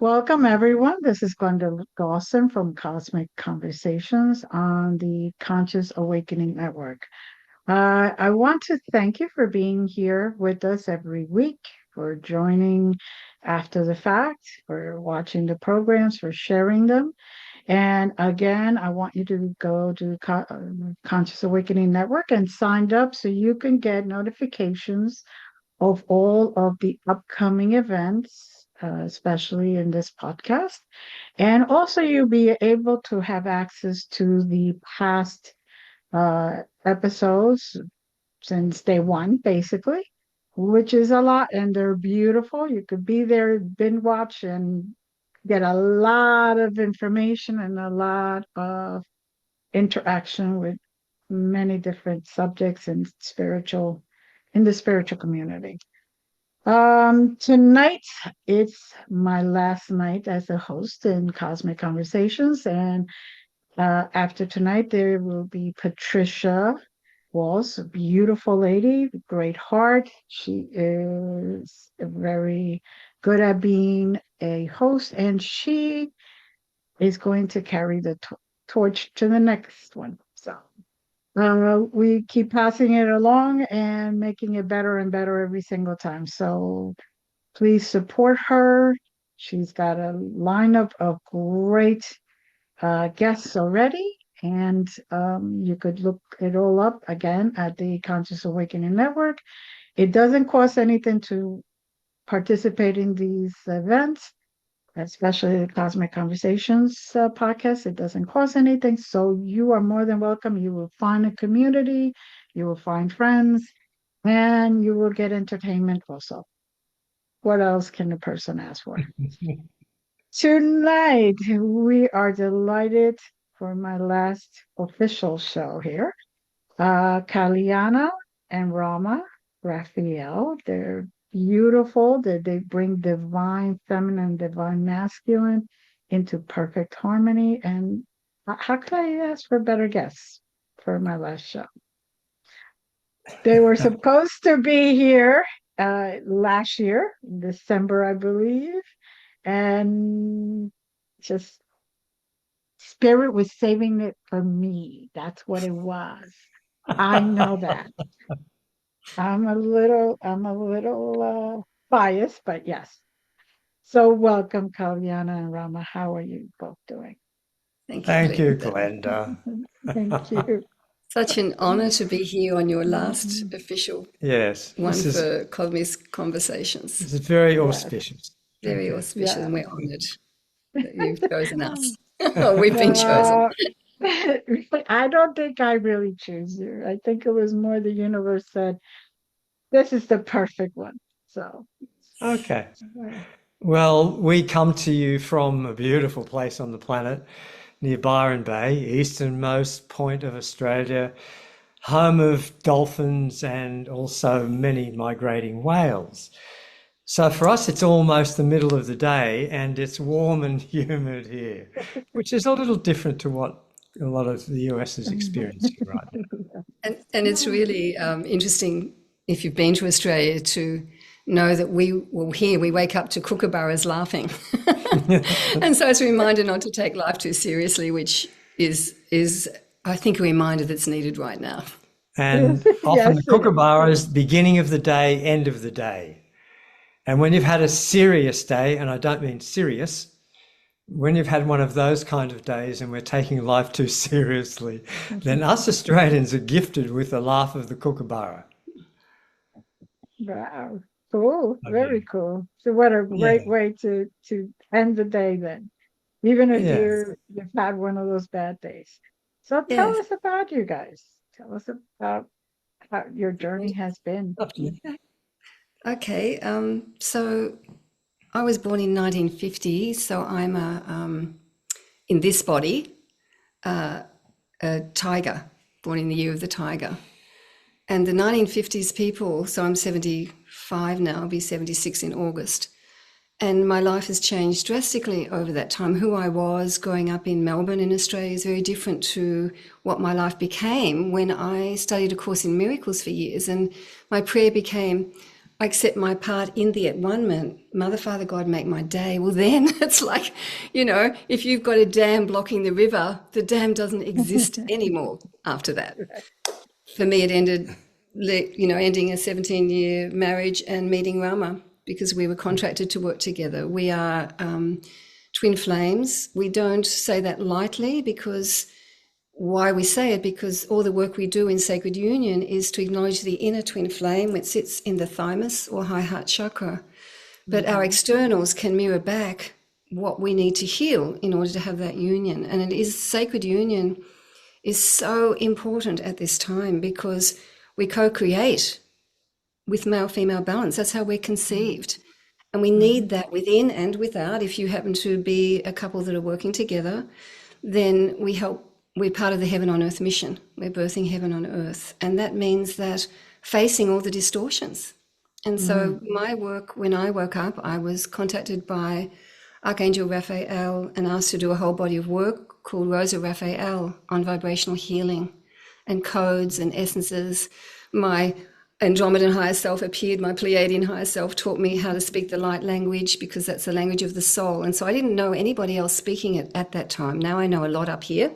Welcome, everyone. This is Glenda Gossin from Cosmic Conversations on the Conscious Awakening Network. I want to thank you for being here with us every week, for joining after the fact, for watching the programs, for sharing them. And again, I want you to go to Conscious Awakening Network and sign up so you can get notifications of all of the upcoming events, especially in this podcast. And also, you'll be able to have access to the past episodes since day one, basically, which is a lot. And they're beautiful. You could be there, binge watch, and get a lot of information and a lot of interaction with many different subjects in the spiritual community. Tonight it's my last night as a host in Cosmic Conversations, and after tonight there will be Patricia Walls, a beautiful lady, great heart. She is very good at being a host, and she is going to carry the torch to the next one. So we keep passing it along and making it better and better every single time. So please support her. She's got a lineup of great guests already, and you could look it all up again at the Conscious Awakening Network. It doesn't cost anything to participate in these events, especially the Cosmic Conversations podcast. It doesn't cost anything. So you are more than welcome. You will find a community, you will find friends, and you will get entertainment also. What else can a person ask for? Tonight, we are delighted for my last official show here. Kalyana and Rama Raphael. They're beautiful. They bring divine feminine, divine masculine into perfect harmony. And how could I ask for better guests for my last show? They were supposed to be here last year, in December, I believe. And just spirit was saving it for me. That's what it was. I know that. I'm a little biased, but yes. So welcome, Kalyana and Rama. How are you both doing? Thank you, Glenda. Thank you. Such an honor to be here on your last official one for Cosmic Conversations. This is very auspicious. Very auspicious, and we're honored that you've chosen us. We've been chosen. I don't think I really choose you. I think it was more the universe said, this is the perfect one. So, okay. Well, we come to you from a beautiful place on the planet near Byron Bay, easternmost point of Australia, home of dolphins and also many migrating whales. So for us, it's almost the middle of the day and it's warm and humid here, which is a little different to what a lot of the US is experiencing right now. And it's really interesting, if you've been to Australia, to know that we wake up to kookaburras laughing. And so it's a reminder not to take life too seriously, which is I think, a reminder that's needed right now. And often the kookaburra is beginning of the day, end of the day. And when you've had a serious day, and I don't mean serious, when you've had one of those kind of days and we're taking life too seriously, then us Australians are gifted with the laugh of the kookaburra. Wow. Cool. Very cool. So what a great way to end the day then, even if you've had one of those bad days. So tell us about you guys. Tell us about how your journey has been. Okay. So I was born in 1950, so I'm in this body, a tiger, born in the year of the tiger. And the 1950s people, so I'm 75 now, I'll be 76 in August. And my life has changed drastically over that time. Who I was growing up in Melbourne in Australia is very different to what my life became when I studied A Course in Miracles for years. And my prayer became, I accept my part in the at-one-ment. Mother, Father, God, make my day. Well, then it's like, if you've got a dam blocking the river, the dam doesn't exist anymore after that. For me, it ended, ending a 17-year marriage and meeting Rama, because we were contracted to work together. We are twin flames. We don't say that lightly, because why we say it, because all the work we do in Sacred Union is to acknowledge the inner twin flame, which sits in the thymus or high heart chakra. But our externals can mirror back what we need to heal in order to have that union. And it is Sacred Union is so important at this time, because we co-create with male-female balance. That's how we're conceived. And we need that within and without. If you happen to be a couple that are working together, then we're part of the Heaven on Earth mission. We're birthing heaven on earth. And that means that facing all the distortions. And so my work, when I woke up, I was contacted by Archangel Raphael and asked to do a whole body of work called Rosa Raphael on vibrational healing and codes and essences. My Andromedan higher self appeared. My Pleiadian higher self taught me how to speak the light language, because that's the language of the soul. And so I didn't know anybody else speaking it at that time. Now I know a lot up here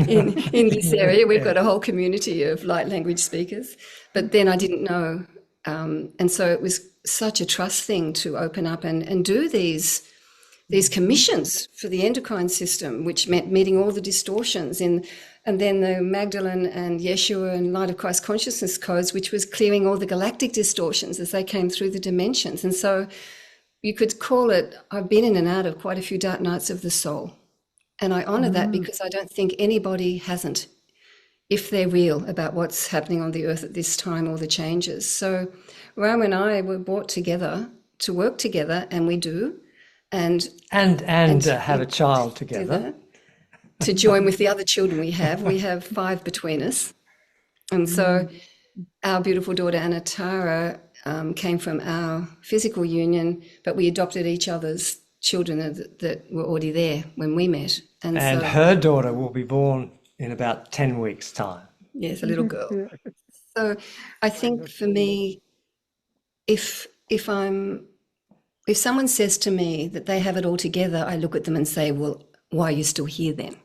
in this area. We've got a whole community of light language speakers. But then I didn't know. And so it was such a trust thing to open up and do these commissions for the endocrine system, which meant meeting all the distortions and then the Magdalene and Yeshua and Light of Christ consciousness codes, which was clearing all the galactic distortions as they came through the dimensions. And so you could call it, I've been in and out of quite a few dark nights of the soul. And I honor that, because I don't think anybody hasn't, if they're real about what's happening on the earth at this time, all the changes. So Ram and I were brought together to work together, and we do. And have a child together. To join with the other children we have. We have 5 between us. And so our beautiful daughter Anatara came from our physical union, but we adopted each other's children that were already there when we met. And so, her daughter will be born in about 10 weeks' time. Yes, a little girl. So I think for me, if someone says to me that they have it all together, I look at them and say, well, why are you still here then?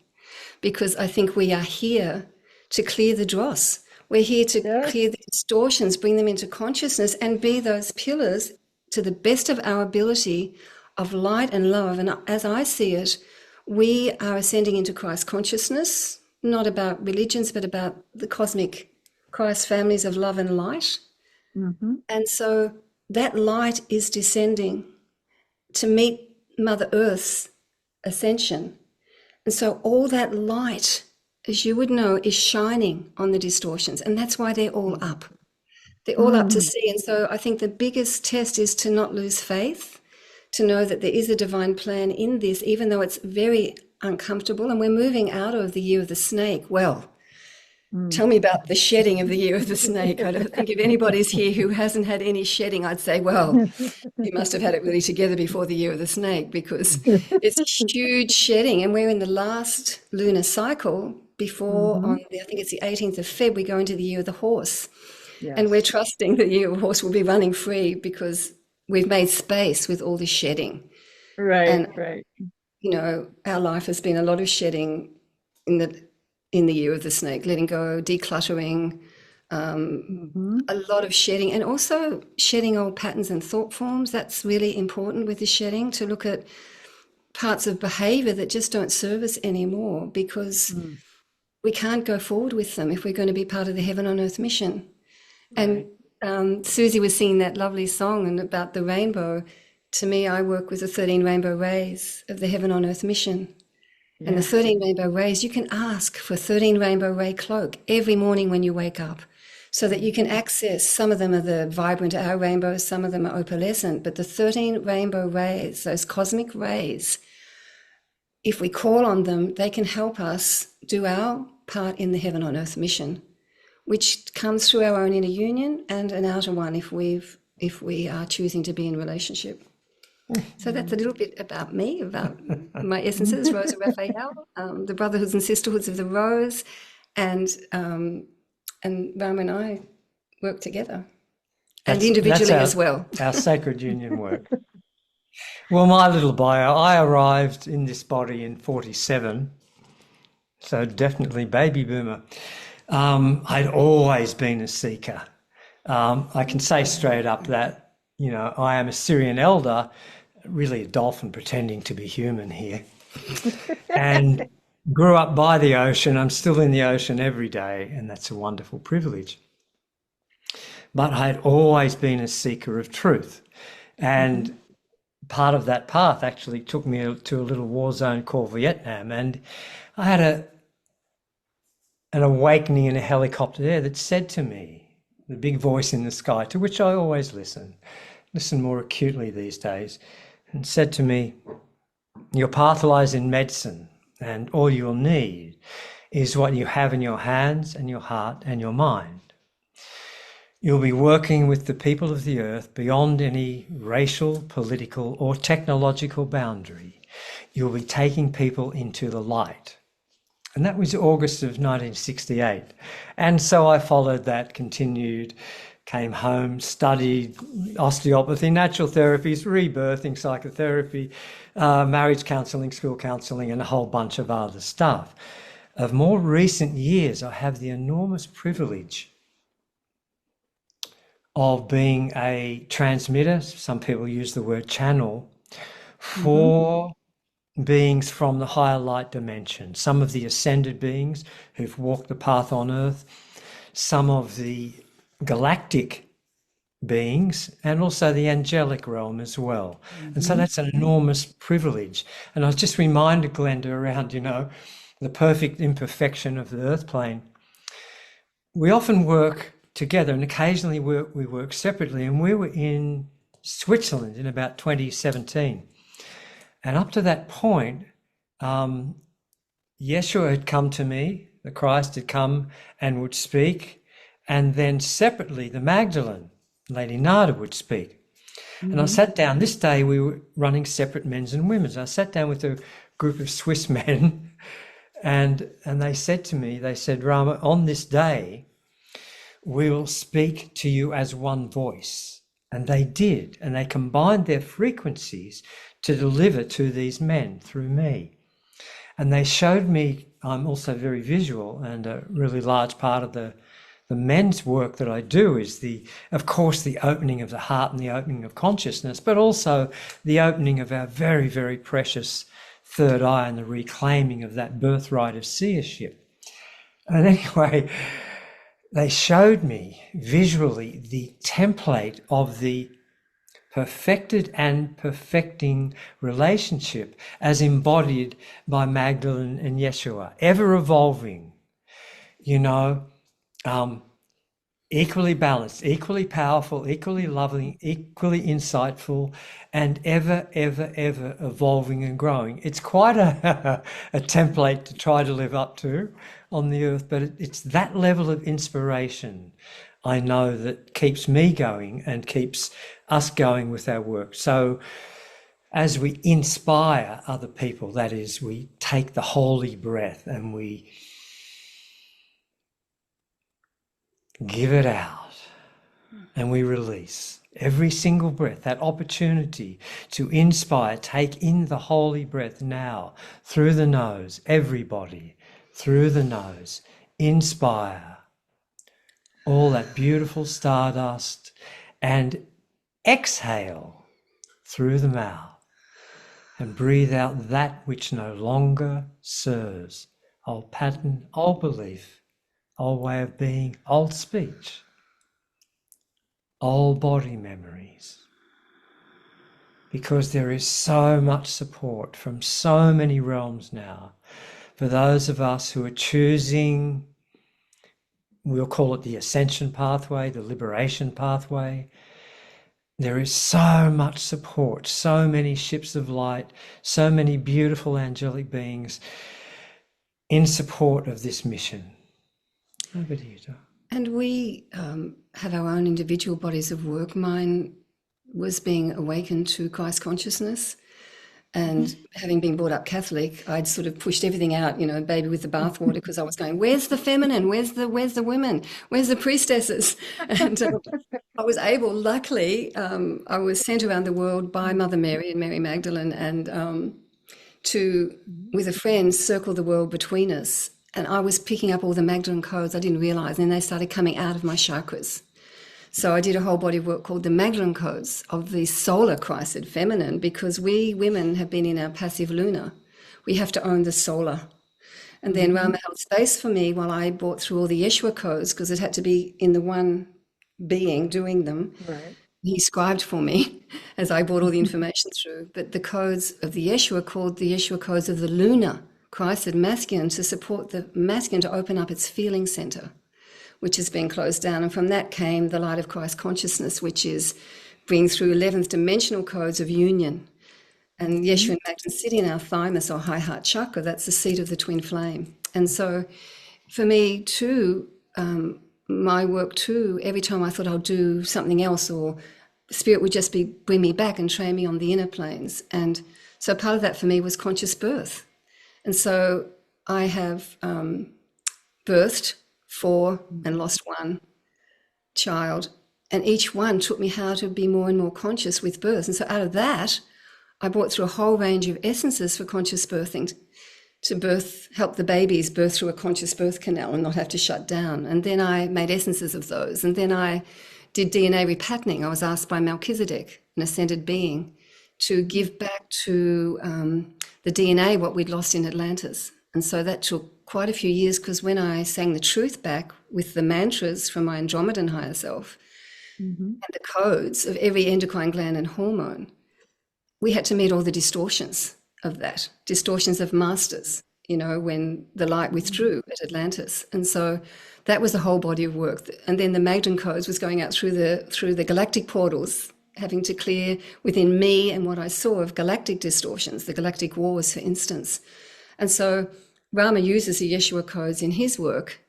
Because I think we are here to clear the dross. We're here to clear the distortions, bring them into consciousness, and be those pillars to the best of our ability of light and love. And as I see it, we are ascending into Christ consciousness, not about religions, but about the cosmic Christ families of love and light. And so that light is descending to meet Mother Earth's ascension. And so all that light, as you would know, is shining on the distortions. And that's why they're all up. They're all up to see. And so I think the biggest test is to not lose faith, to know that there is a divine plan in this, even though it's very uncomfortable. And we're moving out of the year of the snake. Well, tell me about the shedding of the year of the snake. I don't think if anybody's here who hasn't had any shedding, I'd say, well, you must have had it really together before the year of the snake, because it's huge shedding. And we're in the last lunar cycle before, I think it's the 18th of Feb, we go into the year of the horse. Yes. And we're trusting the year of the horse will be running free, because we've made space with all this shedding. Right. You know, our life has been a lot of shedding in the year of the snake, letting go, decluttering, a lot of shedding, and also shedding old patterns and thought forms. That's really important with the shedding, to look at parts of behavior that just don't serve us anymore, because we can't go forward with them if we're going to be part of the Heaven on Earth mission. Right. And Susie was singing that lovely song and about the rainbow. To me, I work with the 13 rainbow rays of the Heaven on Earth mission. Yeah. And the 13 rainbow rays, you can ask for 13 rainbow ray cloak every morning when you wake up, so that you can access. Some of them are the vibrant hour rainbows, some of them are opalescent, but the 13 rainbow rays, those cosmic rays, if we call on them, they can help us do our part in the Heaven on Earth mission, which comes through our own inner union and an outer one if we are choosing to be in relationship. So that's a little bit about me, about my essences, Rosa Raphael, the brotherhoods and sisterhoods of the Rose, and Ram and I work together. And individually as well. Our sacred union work. Well, my little bio, I arrived in this body in 47, so definitely baby boomer. I'd always been a seeker. I can say straight up that, I am a Syrian elder, really a dolphin pretending to be human here, and grew up by the ocean. I'm still in the ocean every day, and that's a wonderful privilege. But I'd always been a seeker of truth. And part of that path actually took me to a little war zone called Vietnam. And I had an awakening in a helicopter there that said to me, the big voice in the sky, to which I always listen more acutely these days, and said to me, your path lies in medicine, and all you'll need is what you have in your hands and your heart and your mind. You'll be working with the people of the earth beyond any racial, political, or technological boundary. You'll be taking people into the light. And that was August of 1968. And so I followed that, continued, came home, studied osteopathy, natural therapies, rebirthing, psychotherapy, marriage counselling, school counselling, and a whole bunch of other stuff. Of more recent years, I have the enormous privilege of being a transmitter, some people use the word channel, for beings from the higher light dimension. Some of the ascended beings who've walked the path on earth, some of the galactic beings, and also the angelic realm as well. And so that's an enormous privilege. And I was just reminded, Glenda, around, the perfect imperfection of the earth plane. We often work together, and occasionally we work separately. And we were in Switzerland in about 2017. And up to that point, Yeshua had come to me, the Christ had come and would speak. And then separately, the Magdalene, Lady Nada, would speak. And I sat down. This day we were running separate men's and women's. I sat down with a group of Swiss men, and they said to me, Rama, on this day, we will speak to you as one voice. And they did. And they combined their frequencies to deliver to these men through me. And they showed me, I'm also very visual, and a really large part of the men's work that I do is of course, the opening of the heart and the opening of consciousness, but also the opening of our very, very precious third eye and the reclaiming of that birthright of seership. And anyway, they showed me visually the template of the perfected and perfecting relationship as embodied by Magdalene and Yeshua, ever evolving, equally balanced, equally powerful, equally loving, equally insightful, and ever, ever, ever evolving and growing. It's quite a template to try to live up to on the earth, but it's that level of inspiration, I know, that keeps me going and keeps us going with our work. So as we inspire other people, that is, we take the holy breath and we give it out and we release every single breath, that opportunity to inspire. Take in the holy breath now through the nose, everybody through the nose. Inspire all that beautiful stardust and exhale through the mouth and breathe out that which no longer serves. Old pattern, old belief, old way of being, old speech, old body memories. Because there is so much support from so many realms now for those of us who are choosing, we'll call it the Ascension pathway, the liberation pathway. There is so much support, so many ships of light, so many beautiful angelic beings in support of this mission. Over to you, Doc. And we have our own individual bodies of work. Mine was being awakened to Christ consciousness. And having been brought up Catholic, I'd sort of pushed everything out, you know, baby with the bathwater, because I was going, where's the feminine? Where's the women? Where's the priestesses? And I was able, luckily, I was sent around the world by Mother Mary and Mary Magdalene, and to, with a friend, circle the world between us. And I was picking up all the Magdalene codes I didn't realize, and then they started coming out of my chakras. So I did a whole body of work called the Magdalene codes of the solar Christed feminine, because we women have been in our passive lunar. We have to own the solar. And then Rama held space for me while I brought through all the Yeshua codes, because it had to be in the one being doing them. Right. He scribed for me as I brought all the information through. But the codes of the Yeshua, called the Yeshua codes of the lunar Christed masculine, to support the masculine to open up its feeling center, which has been closed down. And from that came the light of Christ consciousness, which is bring through 11th dimensional codes of union. And Yeshua and Magdalene sit in our thymus or high heart chakra. That's the seat of the twin flame. And so for me too, my work too, every time I thought I'll do something else, or Spirit would just bring me back and train me on the inner planes. And so part of that for me was conscious birth. And so I have birthed 4 and lost 1 child, and each one taught me how to be more and more conscious with birth. And so out of that, I brought through a whole range of essences for conscious birthing, to help the babies birth through a conscious birth canal and not have to shut down. And then I made essences of those. And then I did DNA repatterning. I was asked by Melchizedek, an ascended being, to give back to the DNA what we'd lost in Atlantis. And so that took quite a few years, because when I sang the truth back with the mantras from my Andromedan higher self and the codes of every endocrine gland and hormone, we had to meet all the distortions of that, distortions of masters, you know, when the light withdrew at Atlantis. And so that was the whole body of work. And then the Magdalene codes was going out through the galactic portals, having to clear within me and what I saw of galactic distortions, the galactic wars, for instance. And so Rama uses the Yeshua codes in his work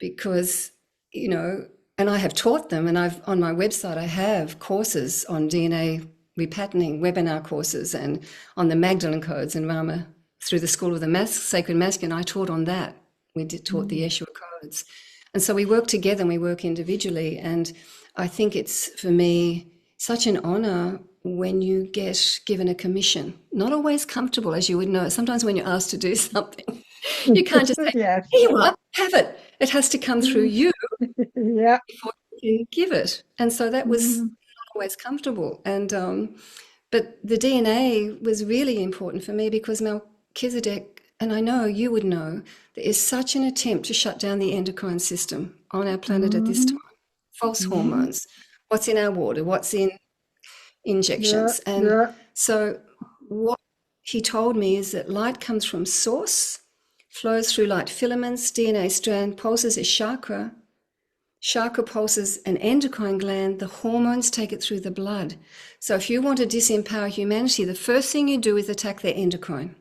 because, you know, and I have taught them, and on my website I have courses on DNA repatterning, webinar courses, and on the Magdalene codes, and Rama, through the School of the Sacred Masculine, I taught on that. We taught the Yeshua codes. And so we work together and we work individually. And I think it's, for me, such an honor when you get given a commission. Not always comfortable, as you would know. Sometimes when you're asked to do something, you can't just say, Yes. here you are, have it. It has to come through you Yeah. before you give it. And so that was not always comfortable. And but the DNA was really important for me, because Melchizedek, and I know you would know, there is such an attempt to shut down the endocrine system on our planet at this time. False hormones, what's in our water, what's in injections. So what he told me is that light comes from source, flows through light filaments, DNA strand pulses a chakra pulses an endocrine gland, the hormones take it through the blood. So if you want to disempower humanity, the first thing you do is attack their endocrine.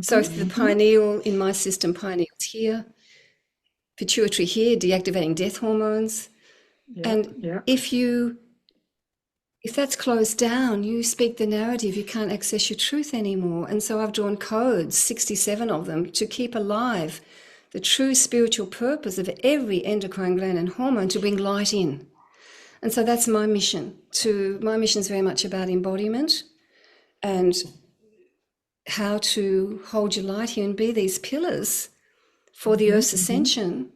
So if the pineal, in my system, pineal's here, pituitary here, deactivating death hormones. If that's closed down, you speak the narrative, you can't access your truth anymore. And so I've drawn codes, 67 of them, to keep alive the true spiritual purpose of every endocrine gland and hormone, to bring light in. And so that's my mission. My mission is very much about embodiment and how to hold your light here and be these pillars for the Earth's ascension.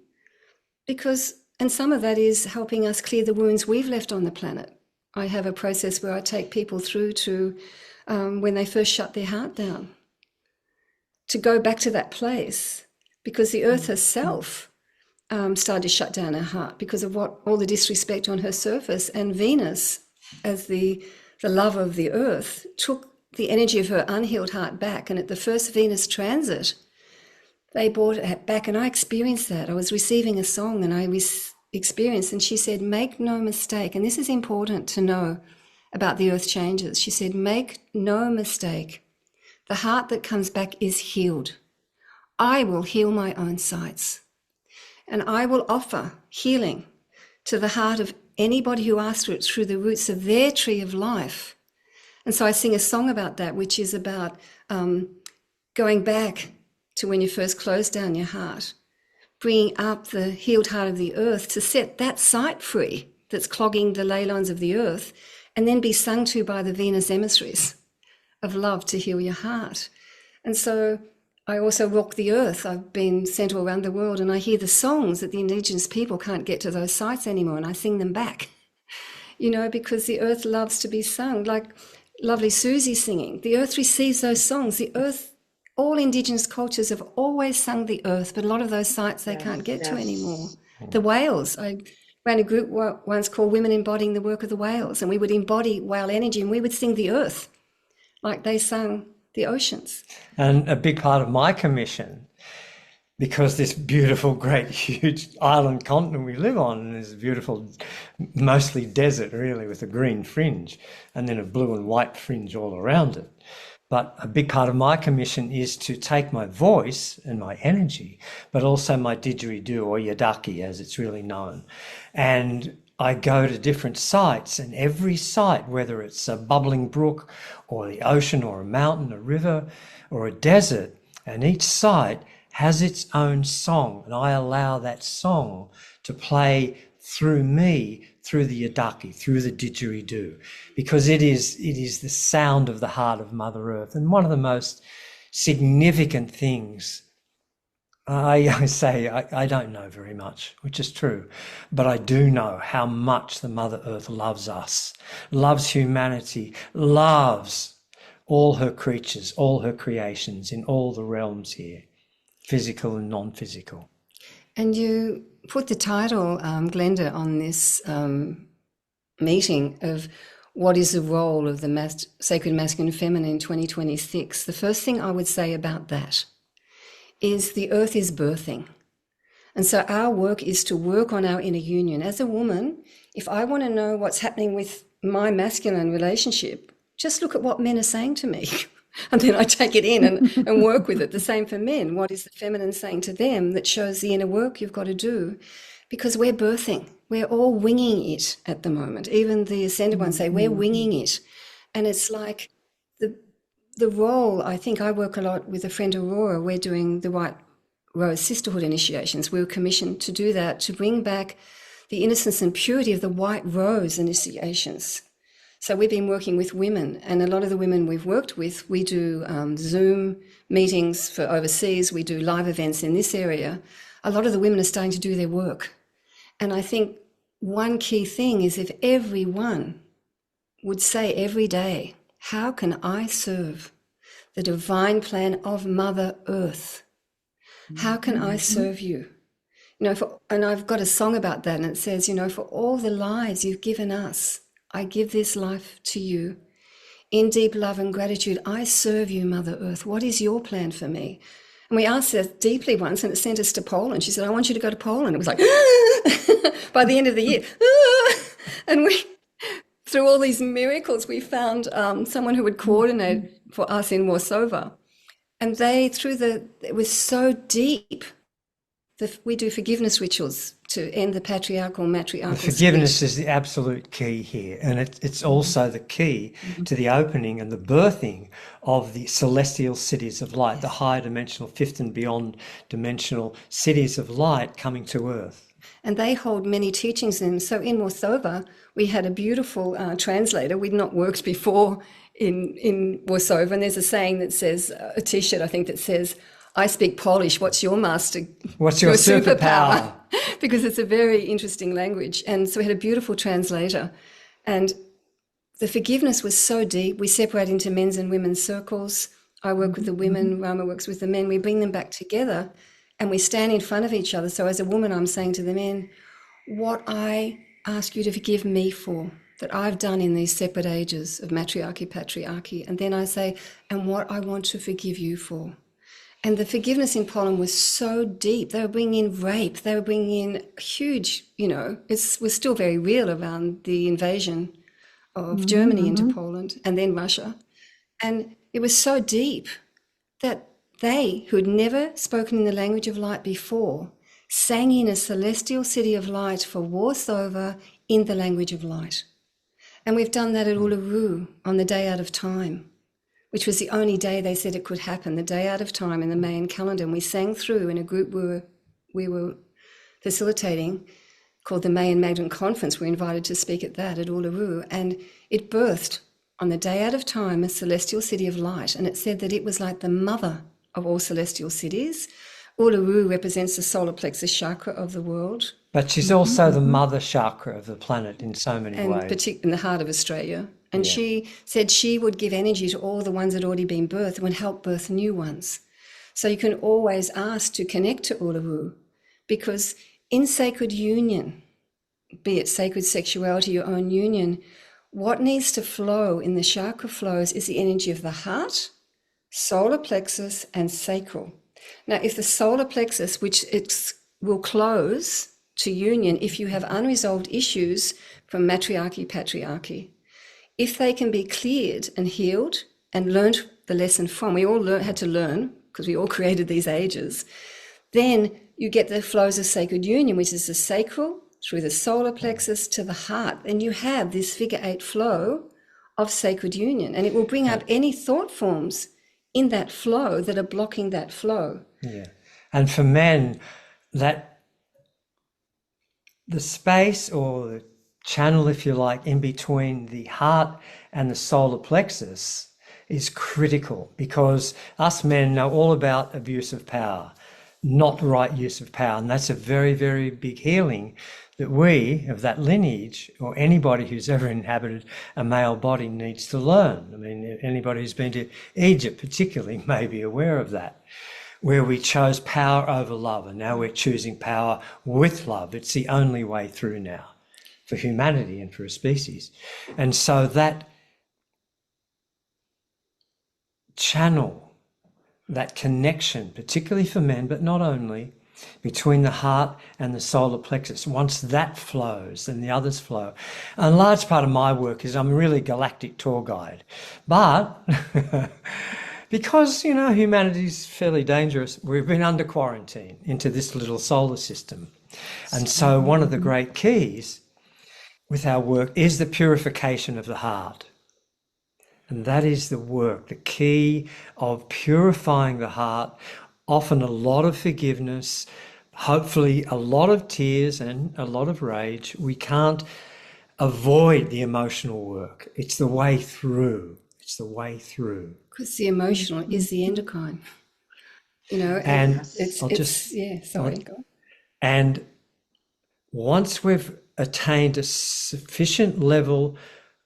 And some of that is helping us clear the wounds we've left on the planet. I have a process where I take people through to when they first shut their heart down, to go back to that place, because the Earth herself started to shut down her heart because of all the disrespect on her surface. And Venus, as the love of the Earth, took the energy of her unhealed heart back. And at the first Venus transit, they brought it back. And I experienced that. I was receiving a song and I experienced, and she said, make no mistake. And this is important to know about the Earth changes. She said, make no mistake. The heart that comes back is healed. I will heal my own sights. And I will offer healing to the heart of anybody who asks for it through the roots of their tree of life. And so I sing a song about that, which is about going back to when you first closed down your heart, bringing up the healed heart of the earth to set that site free that's clogging the ley lines of the earth, and then be sung to by the Venus emissaries of love to heal your heart. And so I also walk the earth. I've been sent all around the world, and I hear the songs that the Indigenous people can't get to those sites anymore, and I sing them back, you know, because the earth loves to be sung, like lovely Susie singing. The earth receives those songs. The earth, all Indigenous cultures have always sung the earth, but a lot of those sites they can't get to anymore. The whales, I ran a group once called Women Embodying the Work of the Whales, and we would embody whale energy, and we would sing the earth like they sung the oceans. And a big part of my commission, because this beautiful, great, huge island continent we live on is beautiful, mostly desert, really, with a green fringe and then a blue and white fringe all around it. But a big part of my commission is to take my voice and my energy, but also my didgeridoo, or yadaki as it's really known. And I go to different sites, and every site, whether it's a bubbling brook or the ocean or a mountain, a river or a desert, and each site has its own song, and I allow that song to play through me, through the yadaki, through the didgeridoo, because it is the sound of the heart of Mother Earth. And one of the most significant things, I say I don't know very much, which is true, but I do know how much the Mother Earth loves us, loves humanity, loves all her creatures, all her creations in all the realms here, physical and non-physical. And you put the title, Glenda, on this meeting of what is the role of the sacred masculine and feminine in 2026. The first thing I would say about that is the earth is birthing. And so our work is to work on our inner union. As a woman, if I want to know what's happening with my masculine relationship, just look at what men are saying to me. And then I take it in and work with it. The same for men. What is the feminine saying to them that shows the inner work you've got to do? Because we're birthing. We're all winging it at the moment. Even the ascended ones say we're winging it. And it's like the role, I think I work a lot with a friend Aurora. We're doing the White Rose Sisterhood initiations. We were commissioned to do that, to bring back the innocence and purity of the White Rose initiations. So we've been working with women, and a lot of the women we've worked with, we do Zoom meetings for overseas, we do live events in this area. A lot of the women are starting to do their work. And I think one key thing is if everyone would say every day, how can I serve the divine plan of Mother Earth? How can I serve you? You know, and I've got a song about that, and it says, you know, for all the lives you've given us, I give this life to you. In deep love and gratitude, I serve you, Mother Earth. What is your plan for me? And we asked her deeply once, and it sent us to Poland. She said, I want you to go to Poland. It was like, by the end of the year. And we, through all these miracles, we found someone who would coordinate for us in Warsaw. And they, it was so deep. We do forgiveness rituals to end the patriarchal, matriarchal Forgiveness split. is the absolute key here, and it's also the key to the opening and the birthing of the celestial cities of light, the higher dimensional, fifth and beyond dimensional cities of light coming to Earth. And they hold many teachings in them. So in Warsaw, we had a beautiful translator. We'd not worked before in Warsaw, and there's a saying that says, a T-shirt I think that says, I speak Polish, what's your What's your superpower? Because it's a very interesting language. And so we had a beautiful translator. And the forgiveness was so deep. We separate into men's and women's circles. I work with the women, Rama works with the men. We bring them back together and we stand in front of each other. So as a woman, I'm saying to the men, what I ask you to forgive me for, that I've done in these separate ages of matriarchy, patriarchy. And then I say, and what I want to forgive you for. And the forgiveness in Poland was so deep. They were bringing in rape. They were bringing in huge, you know, it was still very real around the invasion of Germany into Poland and then Russia. And it was so deep that they, who had never spoken in the language of light before, sang in a celestial city of light for Warsaw in the language of light. And we've done that at Uluru on the day out of time, which was the only day they said it could happen, the day out of time in the Mayan calendar. And we sang through in a group we were facilitating called the Mayan Magdalene Conference. We were invited to speak at that at Uluru, and it birthed on the day out of time a celestial city of light. And it said that it was like the mother of all celestial cities. Uluru represents the solar plexus chakra of the world. But she's also the mother chakra of the planet in so many ways. And particularly in the heart of Australia. And she said she would give energy to all the ones that had already been birthed and would help birth new ones. So you can always ask to connect to Uluru, because in sacred union, be it sacred sexuality, your own union, what needs to flow in the chakra flows is the energy of the heart, solar plexus, and sacral. Now, if the solar plexus, which will close to union if you have unresolved issues from matriarchy, patriarchy, if they can be cleared and healed and learned the lesson from, we all had to learn because we all created these ages, then you get the flows of sacred union, which is the sacral through the solar plexus to the heart. And you have this figure 8 flow of sacred union, and it will bring up any thought forms in that flow that are blocking that flow. Yeah. And for men, that the space or the channel, if you like, in between the heart and the solar plexus is critical, because us men know all about abuse of power, not right use of power. And that's a very, very big healing that we of that lineage, or anybody who's ever inhabited a male body, needs to learn. I mean, anybody who's been to Egypt particularly may be aware of that, where we chose power over love, and now we're choosing power with love. It's the only way through now for humanity and for a species. And so that channel, that connection, particularly for men, but not only, between the heart and the solar plexus, once that flows, then the others flow. And a large part of my work is I'm really a galactic tour guide. But because, you know, humanity's fairly dangerous, we've been under quarantine into this little solar system. And so one of the great keys with our work is the purification of the heart. And that is the work, the key of purifying the heart, often a lot of forgiveness, hopefully a lot of tears and a lot of rage. We can't avoid the emotional work. It's the way through. It's the way through. Because the emotional is the endocrine. You know, and go. And once we've attained a sufficient level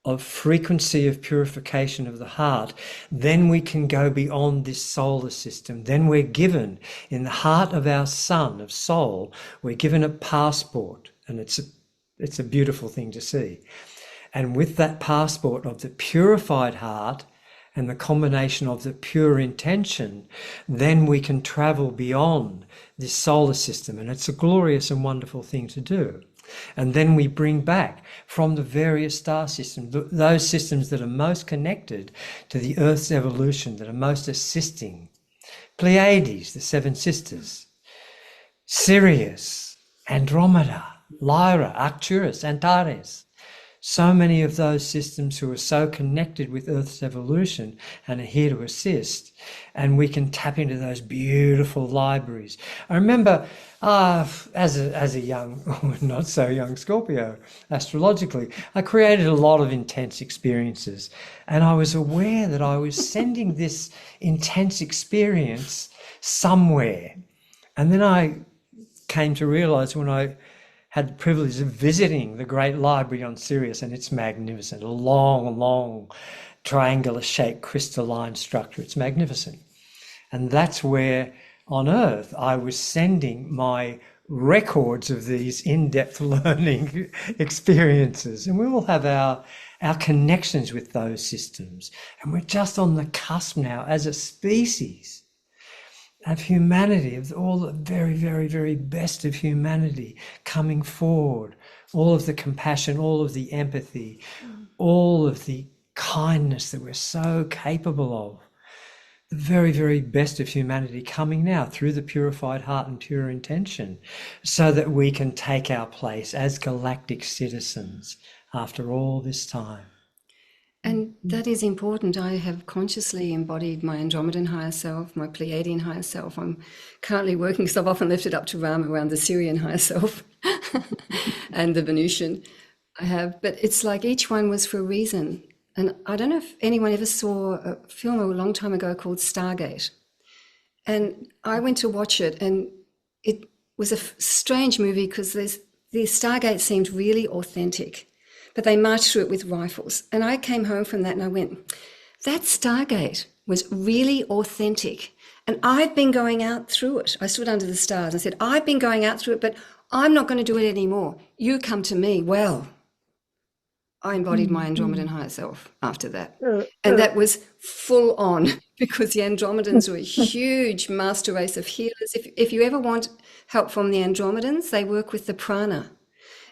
of frequency of purification of the heart, then we can go beyond this solar system. Then we're given, in the heart of our sun, of soul, we're given a passport, and it's a beautiful thing to see. And with that passport of the purified heart and the combination of the pure intention, then we can travel beyond this solar system, and it's a glorious and wonderful thing to do. And then we bring back from the various star systems, those systems that are most connected to the Earth's evolution, that are most assisting. Pleiades, the 7 sisters, Sirius, Andromeda, Lyra, Arcturus, Antares. So many of those systems who are so connected with Earth's evolution and are here to assist. And we can tap into those beautiful libraries. I remember as a young, not so young Scorpio, astrologically, I created a lot of intense experiences. And I was aware that I was sending this intense experience somewhere. And then I came to realize, when I had the privilege of visiting the great library on Sirius, and it's magnificent, a long, long triangular shaped crystalline structure. It's magnificent. And that's where on Earth I was sending my records of these in-depth learning experiences. And we all have our connections with those systems. And we're just on the cusp now as a species of humanity, of all the very, very, very best of humanity coming forward, all of the compassion, all of the empathy, all of the kindness that we're so capable of, the very, very best of humanity coming now through the purified heart and pure intention, so that we can take our place as galactic citizens after all this time. And that is important. I have consciously embodied my Andromedan higher self, my Pleiadian higher self. I'm currently working, because I've often left it up to Rama, around the Syrian higher self and the Venusian. I have, but it's like each one was for a reason. And I don't know if anyone ever saw a film a long time ago called Stargate. And I went to watch it, and it was a strange movie because the Stargate seemed really authentic. But they marched through it with rifles. And I came home from that and I went, that Stargate was really authentic. And I've been going out through it. I stood under the stars and said, I've been going out through it, but I'm not going to do it anymore. You come to me. Well, I embodied my Andromedan higher self after that. And that was full on, because the Andromedans were a huge master race of healers. If you ever want help from the Andromedans, they work with the prana.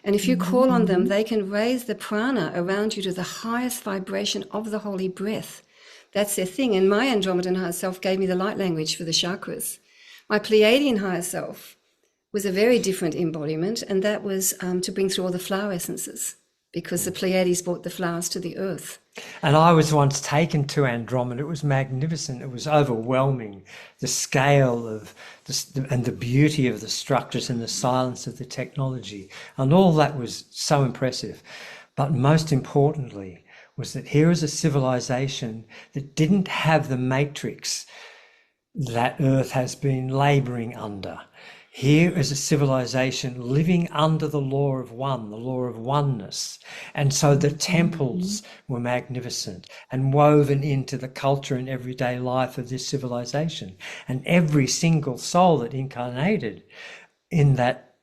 And if you call on them, they can raise the prana around you to the highest vibration of the holy breath. That's their thing. And my Andromedan higher self gave me the light language for the chakras. My Pleiadian higher self was a very different embodiment, and that was to bring through all the flower essences, because the Pleiades brought the flowers to the earth. And I was once taken to Andromeda. It was magnificent. It was overwhelming. The scale of and the beauty of the structures and the silence of the technology. And all that was so impressive. But most importantly was that here is a civilization that didn't have the matrix that Earth has been laboring under. Here is a civilization living under the law of one, the law of oneness. And so the temples were magnificent and woven into the culture and everyday life of this civilization. And every single soul that incarnated in that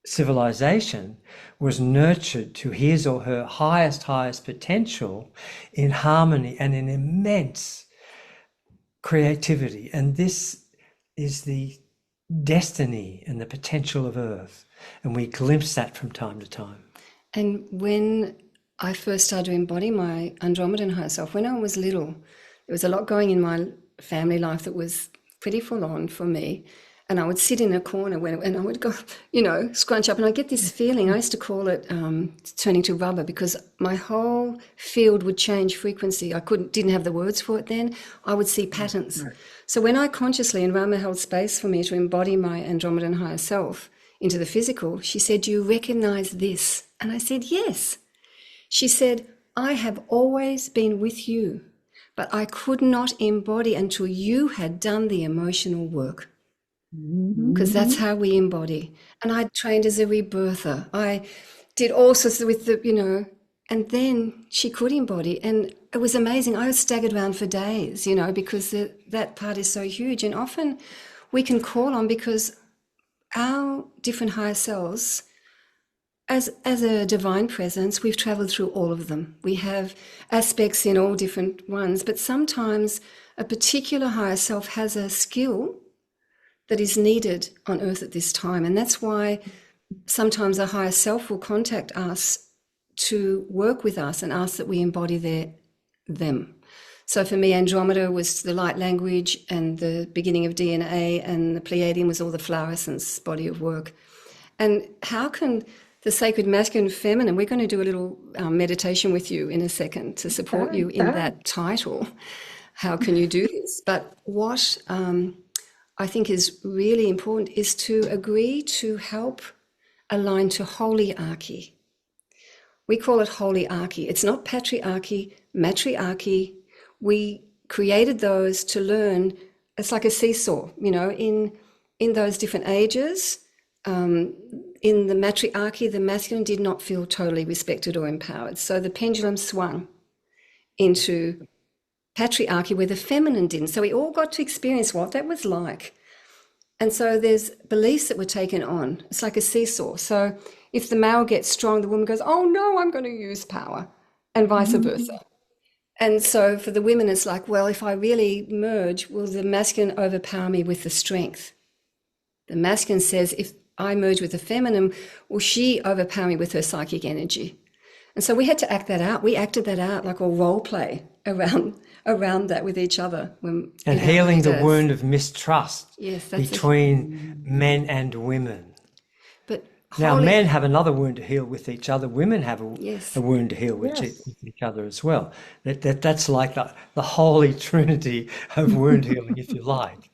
civilization was nurtured to his or her highest potential in harmony and in immense creativity. And this is the destiny and the potential of Earth, and we glimpse that from time to time. And when I first started to embody my Andromedan higher self, when I was little, there was a lot going in my family life that was pretty full on for me. And I would sit in a corner and I would go, scrunch up, and I get this feeling. I used to call it turning to rubber, because my whole field would change frequency. I didn't have the words for it then. I would see patterns. Right. So when I consciously, and Rama held space for me to embody my Andromedan higher self into the physical, she said, "Do you recognize this?" And I said, "Yes." She said, "I have always been with you, but I could not embody until you had done the emotional work." Because that's how we embody. And I trained as a rebirther. I did all sorts with and then she could embody. And it was amazing. I was staggered around for days, because that part is so huge. And often we can call on, because our different higher selves, as a divine presence, we've traveled through all of them. We have aspects in all different ones, but sometimes a particular higher self has a skill that is needed on Earth at this time. And that's why sometimes a higher self will contact us to work with us and ask that we embody them. So for me, Andromeda was the light language and the beginning of DNA, and the Pleiadian was all the flower essence body of work. And how can the sacred masculine and feminine, we're going to do a little meditation with you in a second to support you in that title. How can you do this? But what I think is really important is to agree to help align to holyarchy. We call it holyarchy. It's not patriarchy, matriarchy. We created those to learn. It's like a seesaw, in those different ages. In the matriarchy, the masculine did not feel totally respected or empowered. So the pendulum swung into patriarchy where the feminine didn't. So we all got to experience what that was like. And so there's beliefs that were taken on. It's like a seesaw. So if the male gets strong, the woman goes, "Oh no, I'm going to use power," and vice versa. And so for the women, it's like, well, if I really merge, will the masculine overpower me with the strength? The masculine says, if I merge with the feminine, will she overpower me with her psychic energy? And so we had to act that out. We acted that out like a role play around that with each other. And healing the wound of mistrust yes, between men and women. But Now, holy, men have another wound to heal with each other. Women have yes, a wound to heal with, Yes. with each other as well. That's like the holy trinity of wound healing, if you like.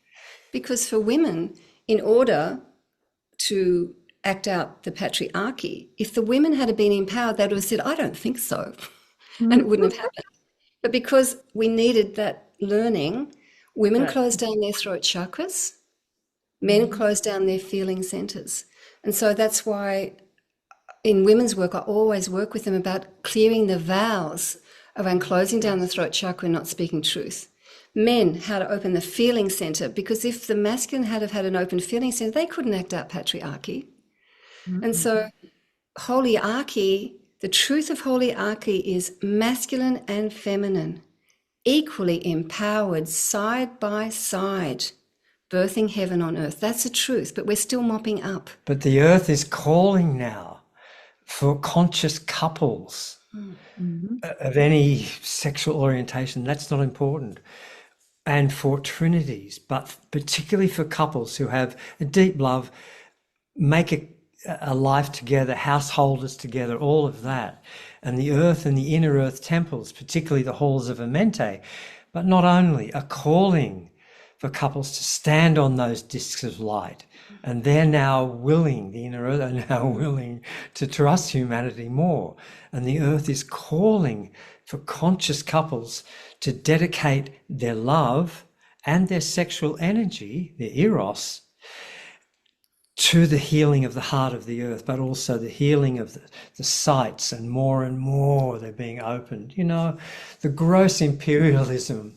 because for women, in order to act out the patriarchy, if the women had been empowered, they would have said, I don't think so, and it wouldn't have happened. But because we needed that learning, women Right. closed down their throat chakras, men closed down their feeling centers. And so that's why in women's work, I always work with them about clearing the vows around closing down the throat chakra and not speaking truth. Men, how to open the feeling center, because if the masculine had have had an open feeling center, they couldn't act out patriarchy. And so holyarchy, the truth of holyarchy is masculine and feminine, equally empowered side by side, birthing heaven on earth. That's the truth, but we're still mopping up. But the earth is calling now for conscious couples of any sexual orientation. That's not important. And for trinities, but particularly for couples who have a deep love, make a life together, householders together, all of that. And the earth and the inner earth temples, particularly the halls of Amente, but not only, a calling for couples to stand on those discs of light. And they're now willing, the inner earth are now willing to trust humanity more. And the earth is calling for conscious couples to dedicate their love and their sexual energy, their eros, to the healing of the heart of the earth, but also the healing of the sights, and more they're being opened. You know, the gross imperialism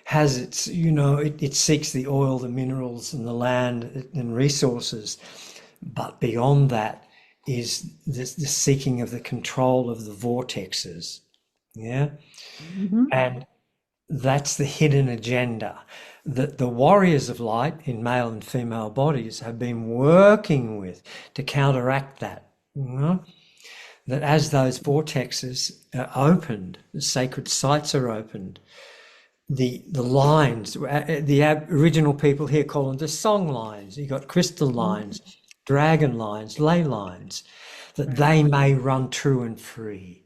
has its, you know, it seeks the oil, the minerals and the land and resources. But beyond that is the seeking of the control of the vortexes. Yeah. And that's the hidden agenda that the warriors of light in male and female bodies have been working with to counteract that. You know? That as those vortexes are opened, the sacred sites are opened, the lines, the original people here call them the song lines. You've got crystal lines, dragon lines, ley lines, that they may run true and free.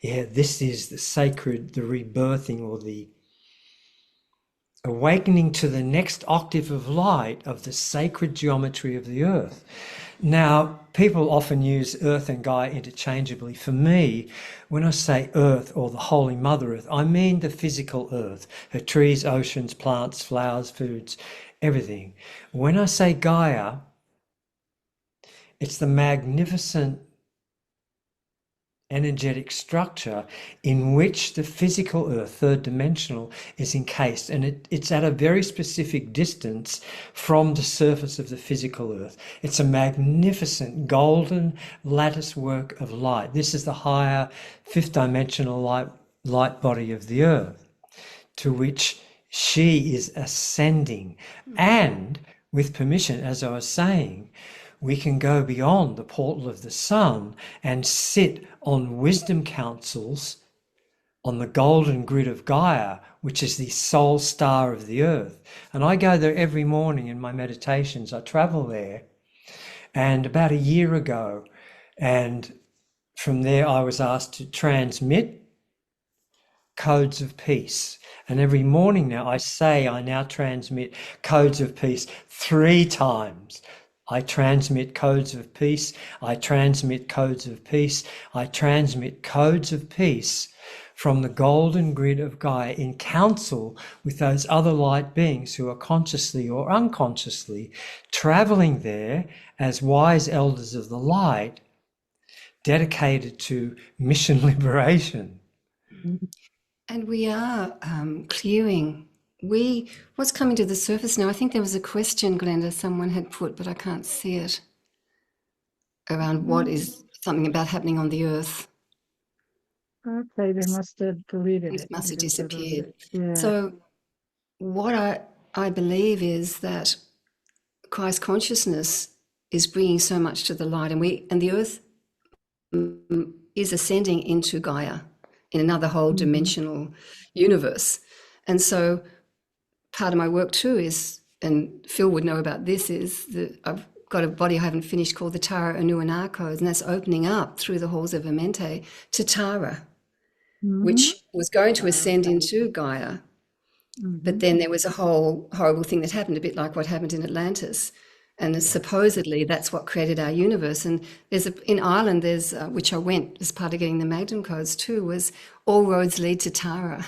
Yeah, this is the sacred, the rebirthing, or the awakening to the next octave of light of the sacred geometry of the earth. Now, people often use earth and Gaia interchangeably. For me, when I say earth or the Holy Mother Earth, I mean the physical earth, her trees, oceans, plants, flowers, foods, everything. When I say Gaia, it's the magnificent energetic structure in which the physical earth, third dimensional, is encased, and it's at a very specific distance from the surface of the physical earth. It's a magnificent golden lattice work of light. This is the higher fifth dimensional light body of the earth, to which she is ascending. And with permission, as I was saying, we can go beyond the portal of the sun and sit on wisdom councils on the golden grid of Gaia, which is the soul star of the earth. And I go there every morning in my meditations. I travel there. And about a year ago, and from there I was asked to transmit codes of peace. And every morning now I now transmit codes of peace 3 times. I transmit codes of peace. I transmit codes of peace. I transmit codes of peace from the golden grid of Gaia in council with those other light beings who are consciously or unconsciously traveling there as wise elders of the light, dedicated to mission liberation. And we are clearing. What's coming to the surface now? I think there was a question, Glenda, someone had put, but I can't see it, around what is something about happening on the earth. Okay, they must have deleted It it. must have They just deleted disappeared. it. Yeah. So what I believe is that Christ consciousness is bringing so much to the light, and the earth is ascending into Gaia in another whole dimensional universe. And so part of my work too is, and Phil would know about this, is that I've got a body I haven't finished called the Tara Anu and Ar codes, and that's opening up through the halls of Amente to Tara, which was going to ascend into Gaia. But then there was a whole horrible thing that happened, a bit like what happened in Atlantis. And supposedly that's what created our universe. And in Ireland, which I went as part of getting the Magdalene codes too, was all roads lead to Tara.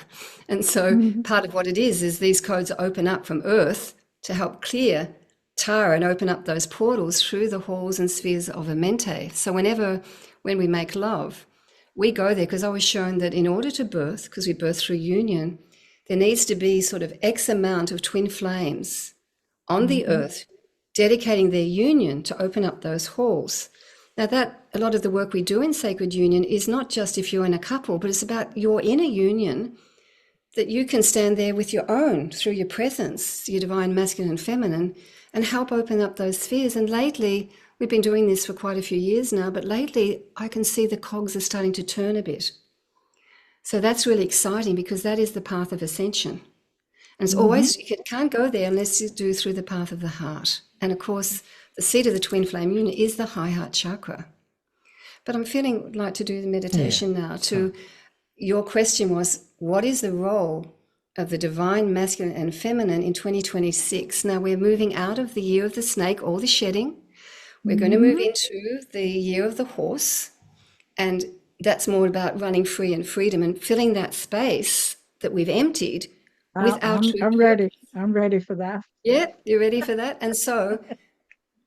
And so part of what it is these codes open up from Earth to help clear Tara and open up those portals through the halls and spheres of Amente. So when we make love, we go there because I was shown that in order to birth, because we birth through union, there needs to be sort of X amount of twin flames on the earth dedicating their union to open up those halls. Now that a lot of the work we do in Sacred Union is not just if you're in a couple, but it's about your inner union that you can stand there with your own through your presence, your divine masculine and feminine, and help open up those spheres. And lately, we've been doing this for quite a few years now, but lately I can see the cogs are starting to turn a bit. So that's really exciting because that is the path of ascension. And it's always, you can't go there unless you do through the path of the heart. And of course, the seat of the twin flame union is the high heart chakra. But I'm feeling like to do the meditation now. Your question was, what is the role of the divine masculine and feminine in 2026? Now we're moving out of the year of the snake, all the shedding. We're going to move into the year of the horse. And that's more about running free and freedom and filling that space that we've emptied with our true I'm ready. I'm ready for that. Yeah, you're ready for that? And so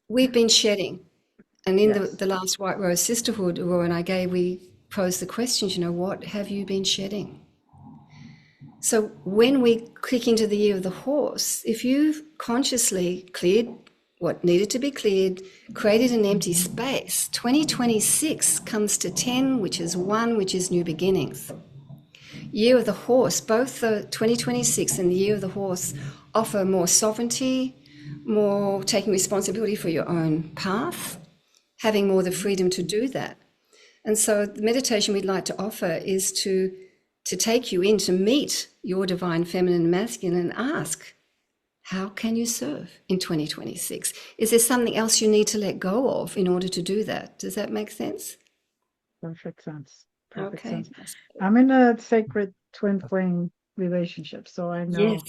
we've been shedding. And in the last White Rose Sisterhood, Aurora and I we posed the questions, what have you been shedding? So when we click into the year of the horse, if you've consciously cleared what needed to be cleared, created an empty space, 2026 comes to 10, which is 1, which is new beginnings. Year of the horse, both the 2026 and the year of the horse offer more sovereignty, more taking responsibility for your own path, having more the freedom to do that. And so the meditation we'd like to offer is to take you in to meet your divine feminine and masculine and ask, how can you serve in 2026? Is there something else you need to let go of in order to do that? Does that make sense? Perfect sense. Perfect Okay. sense. I'm in a sacred twin flame relationship, so I know.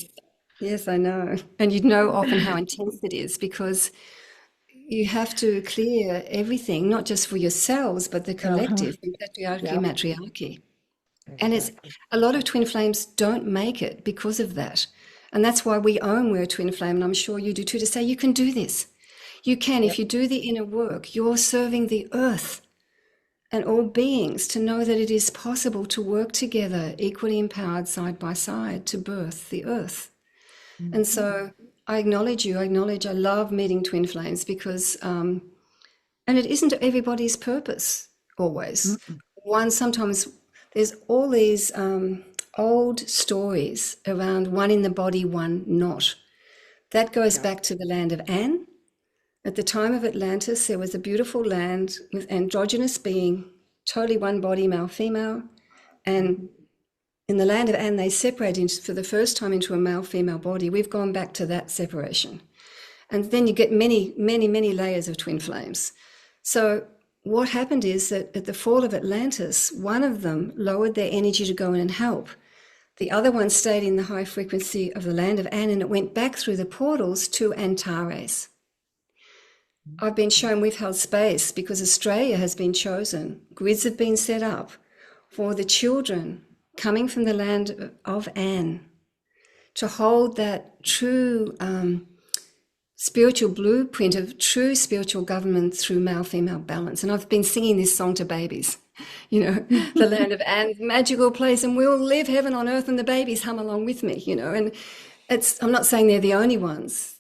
Yes, I know. And you'd know often how intense it is because you have to clear everything, not just for yourselves, but the collective, patriarchy, matriarchy. And it's a lot of twin flames don't make it because of that. And that's why we're a twin flame, and I'm sure you do too, to say you can do this. You can, if you do the inner work, you're serving the earth and all beings to know that it is possible to work together, equally empowered side by side to birth the earth. And so I acknowledge you. I love meeting twin flames because, and it isn't everybody's purpose always. Sometimes there's all these old stories around one in the body, one not. That goes back to the land of An. At the time of Atlantis, there was a beautiful land with androgynous being, totally one body, male, female. And in the land of An, they separated for the first time into a male-female body. We've gone back to that separation. And then you get many, many, many layers of twin flames. So what happened is that at the fall of Atlantis, one of them lowered their energy to go in and help. The other one stayed in the high frequency of the land of An, and it went back through the portals to Antares. I've been shown we've held space because Australia has been chosen. Grids have been set up for the children coming from the land of An to hold that true spiritual blueprint of true spiritual government through male-female balance. And I've been singing this song to babies, the land of An, magical place, and we'll live heaven on earth, and the babies hum along with me, and I'm not saying they're the only ones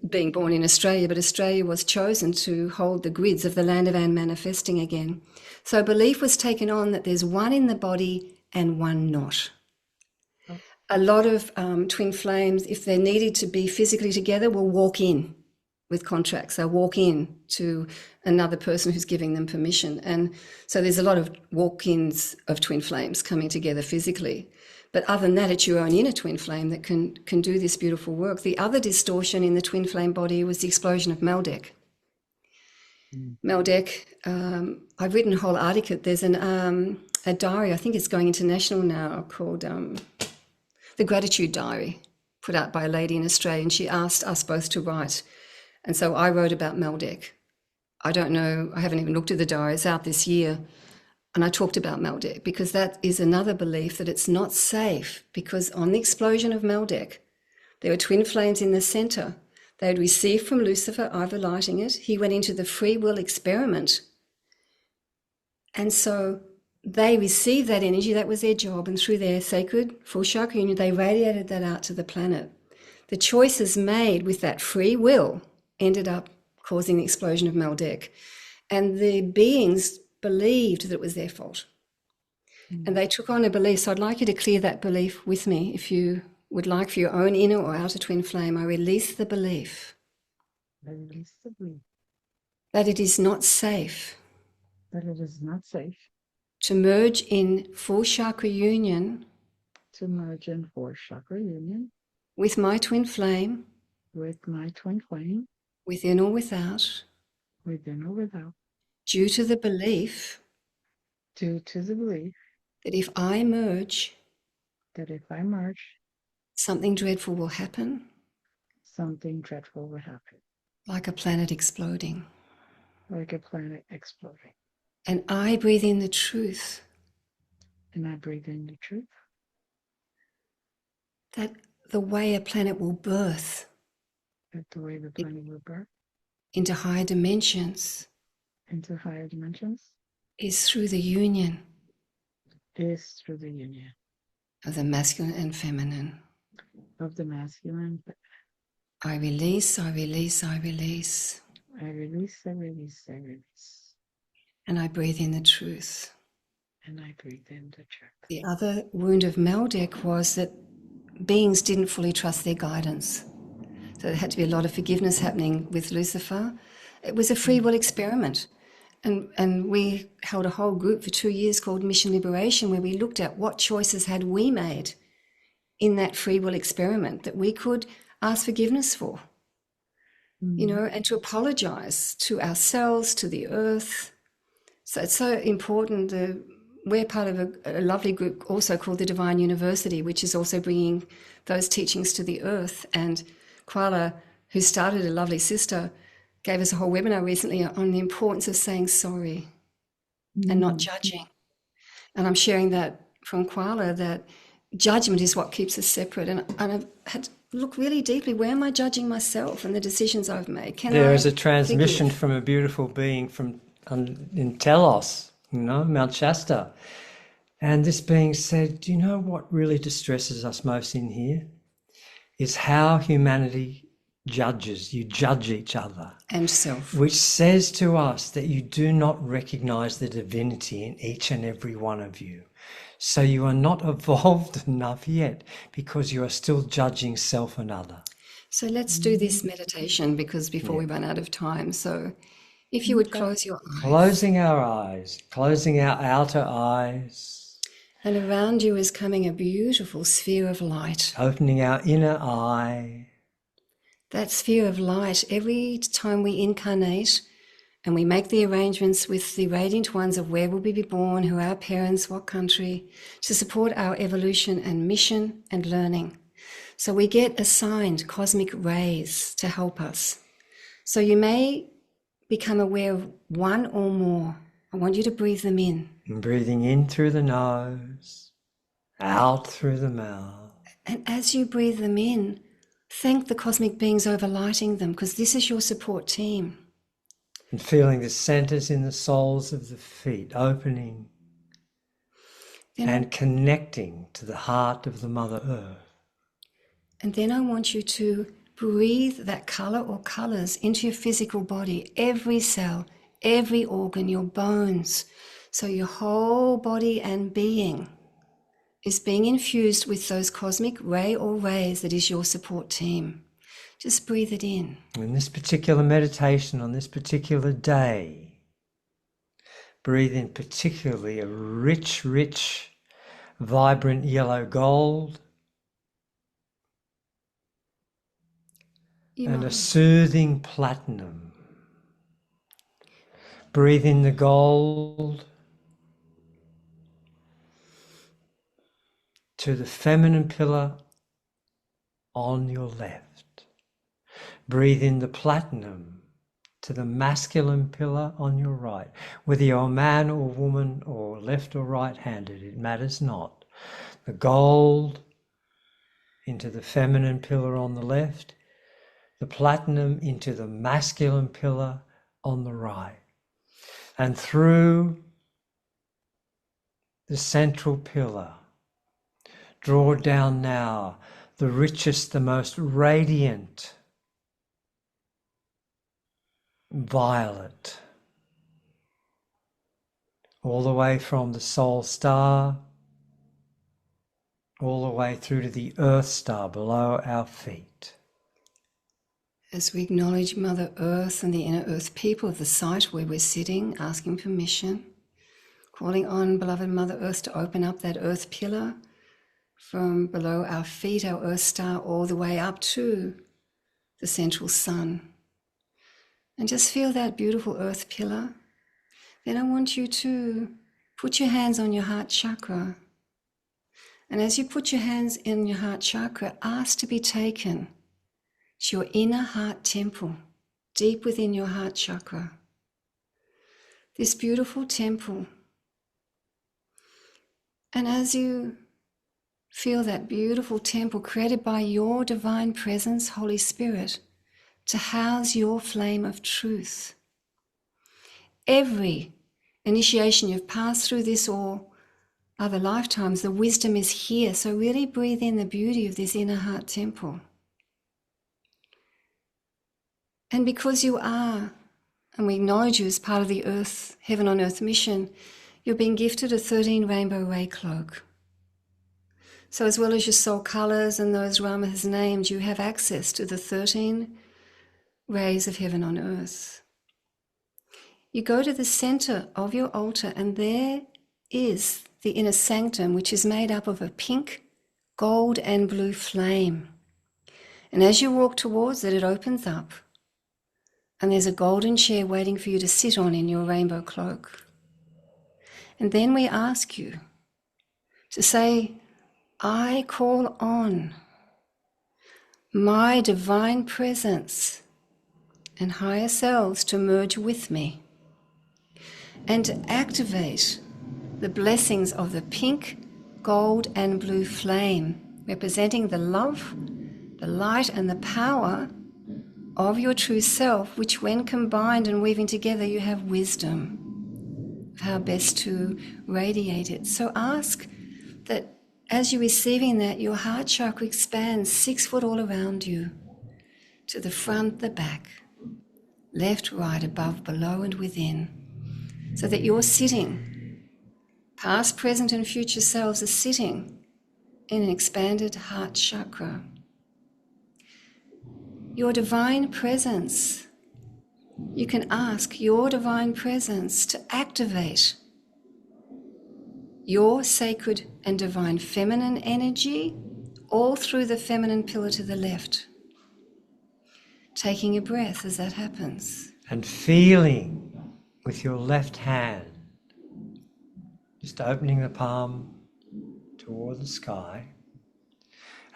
being born in Australia, but Australia was chosen to hold the grids of the land of An manifesting again. So belief was taken on that there's one in the body and one not. A lot of twin flames, if they're needed to be physically together, will walk in with contracts. They'll walk in to another person who's giving them permission. And so there's a lot of walk-ins of twin flames coming together physically. But other than that, it's your own inner twin flame that can do this beautiful work. The other distortion in the twin flame body was the explosion of Maldek. Meldek. I've written a whole article. There's a diary, I think it's going international now, called The Gratitude Diary, put out by a lady in Australia, and she asked us both to write. And so I wrote about Meldek. I don't know, I haven't even looked at the diary, it's out this year. And I talked about Meldek because that is another belief that it's not safe, because on the explosion of Meldek, there were twin flames in the center. They had received from Lucifer, overlighting it. He went into the free will experiment. And so they received that energy, that was their job, and through their sacred full chakra union, they radiated that out to the planet. The choices made with that free will ended up causing the explosion of Meldek. And the beings believed that it was their fault. And they took on a belief. So I'd like you to clear that belief with me. If you would like, for your own inner or outer twin flame, I release the belief that it is not safe to merge in full chakra union with my twin flame, within or without, due to the belief that if I merge, something dreadful will happen, like a planet exploding. And I breathe in the truth that the way a planet will birth into higher dimensions is through the union of the masculine and feminine. I release, I release, I release. And I breathe in the truth. The other wound of Meldek was that beings didn't fully trust their guidance. So there had to be a lot of forgiveness happening with Lucifer. It was a free will experiment. And we held a whole group for 2 years called Mission Liberation, where we looked at what choices had we made in that free will experiment that we could ask forgiveness for, you know, and to apologize to ourselves, to the earth. So it's so important. We're part of a lovely group also called the Divine University, which is also bringing those teachings to the earth. And Koala, who started a lovely sister, gave us a whole webinar recently on the importance of saying sorry and not judging. And I'm sharing that from Koala, that judgment is what keeps us separate. And I've had to look really deeply, where am I judging myself and the decisions I've made? There is a transmission from a beautiful being from in Telos, you know, Mount Shasta. And this being said, do you know what really distresses us most in here? Is how humanity judges. You judge each other. And self. Which says to us that you do not recognize the divinity in each and every one of you. So you are not evolved enough yet because you are still judging self and other. So let's do this meditation before we run out of time. So if you would close your eyes. Closing our eyes, closing our outer eyes. And around you is coming a beautiful sphere of light. Opening our inner eye. That sphere of light, every time we incarnate and we make the arrangements with the radiant ones of where will we be born, who are our parents, what country, to support our evolution and mission and learning. So we get assigned cosmic rays to help us. So you may become aware of one or more. I want you to breathe them in. And breathing in through the nose, out through the mouth. And as you breathe them in, thank the cosmic beings overlighting them, because this is your support team. And feeling the centers in the soles of the feet opening and connecting to the heart of the Mother Earth. And then I want you to breathe that color or colors into your physical body, every cell, every organ, your bones. So your whole body and being is being infused with those cosmic ray or rays that is your support team. Just breathe it in. In this particular meditation, on this particular day, breathe in particularly a rich, rich, vibrant yellow gold and a soothing platinum. Breathe in the gold to the feminine pillar on your left. Breathe in the platinum to the masculine pillar on your right. Whether you're a man or woman or left or right-handed, it matters not. The gold into the feminine pillar on the left, the platinum into the masculine pillar on the right. And through the central pillar, draw down now the richest, the most radiant violet, all the way from the soul star, all the way through to the earth star below our feet. As we acknowledge Mother Earth and the inner earth people of the site where we're sitting, asking permission, calling on beloved Mother Earth to open up that earth pillar from below our feet, our earth star, all the way up to the central sun. And just feel that beautiful earth pillar. Then I want you to put your hands on your heart chakra. And as you put your hands in your heart chakra, ask to be taken to your inner heart temple, deep within your heart chakra. This beautiful temple. And as you feel that beautiful temple created by your divine presence, Holy Spirit, to house your flame of truth. Every initiation you've passed through this or other lifetimes, the wisdom is here. So really breathe in the beauty of this inner heart temple. And because you are, and we acknowledge you as part of the earth, heaven on earth mission, you're being gifted a 13 rainbow ray cloak. So as well as your soul colors and those Rama has named, you have access to the 13 rays of heaven on earth. You go to the center of your altar and there is the inner sanctum, which is made up of a pink, gold and blue flame. And as you walk towards it, it opens up. And there's a golden chair waiting for you to sit on in your rainbow cloak. And then we ask you to say, I call on my divine presence and higher selves to merge with me and to activate the blessings of the pink, gold and blue flame, representing the love, the light and the power of your true self, which when combined and weaving together, you have wisdom of how best to radiate it. So ask that as you're receiving that, your heart chakra expands 6 foot all around you, to the front, the back, left, right, above, below and within, so that you're sitting, past, present and future selves are sitting in an expanded heart chakra. Your divine presence, you can ask your divine presence to activate your sacred and divine feminine energy all through the feminine pillar to the left. Taking a breath as that happens. And feeling with your left hand, just opening the palm toward the sky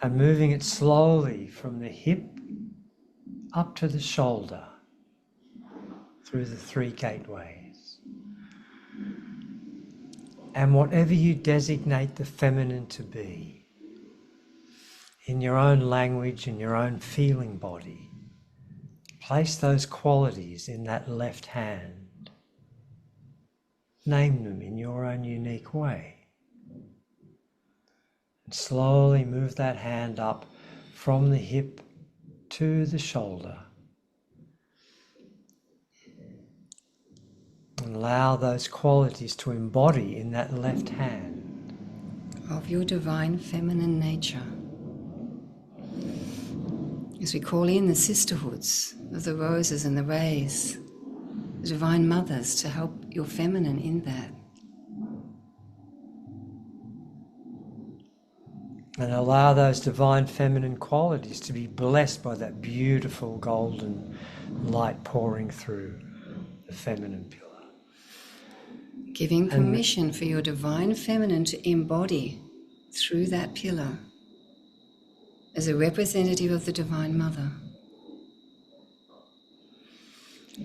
and moving it slowly from the hip up to the shoulder through the 3 gateways. And whatever you designate the feminine to be, in your own language, in your own feeling body, place those qualities in that left hand. Name them in your own unique way. And slowly move that hand up from the hip to the shoulder. And allow those qualities to embody in that left hand. Of your divine feminine nature. As we call in the sisterhoods of the roses and the rays, the divine mothers to help your feminine in that. And allow those divine feminine qualities to be blessed by that beautiful golden light pouring through the feminine pillar. Giving permission for your divine feminine to embody through that pillar as a representative of the Divine Mother.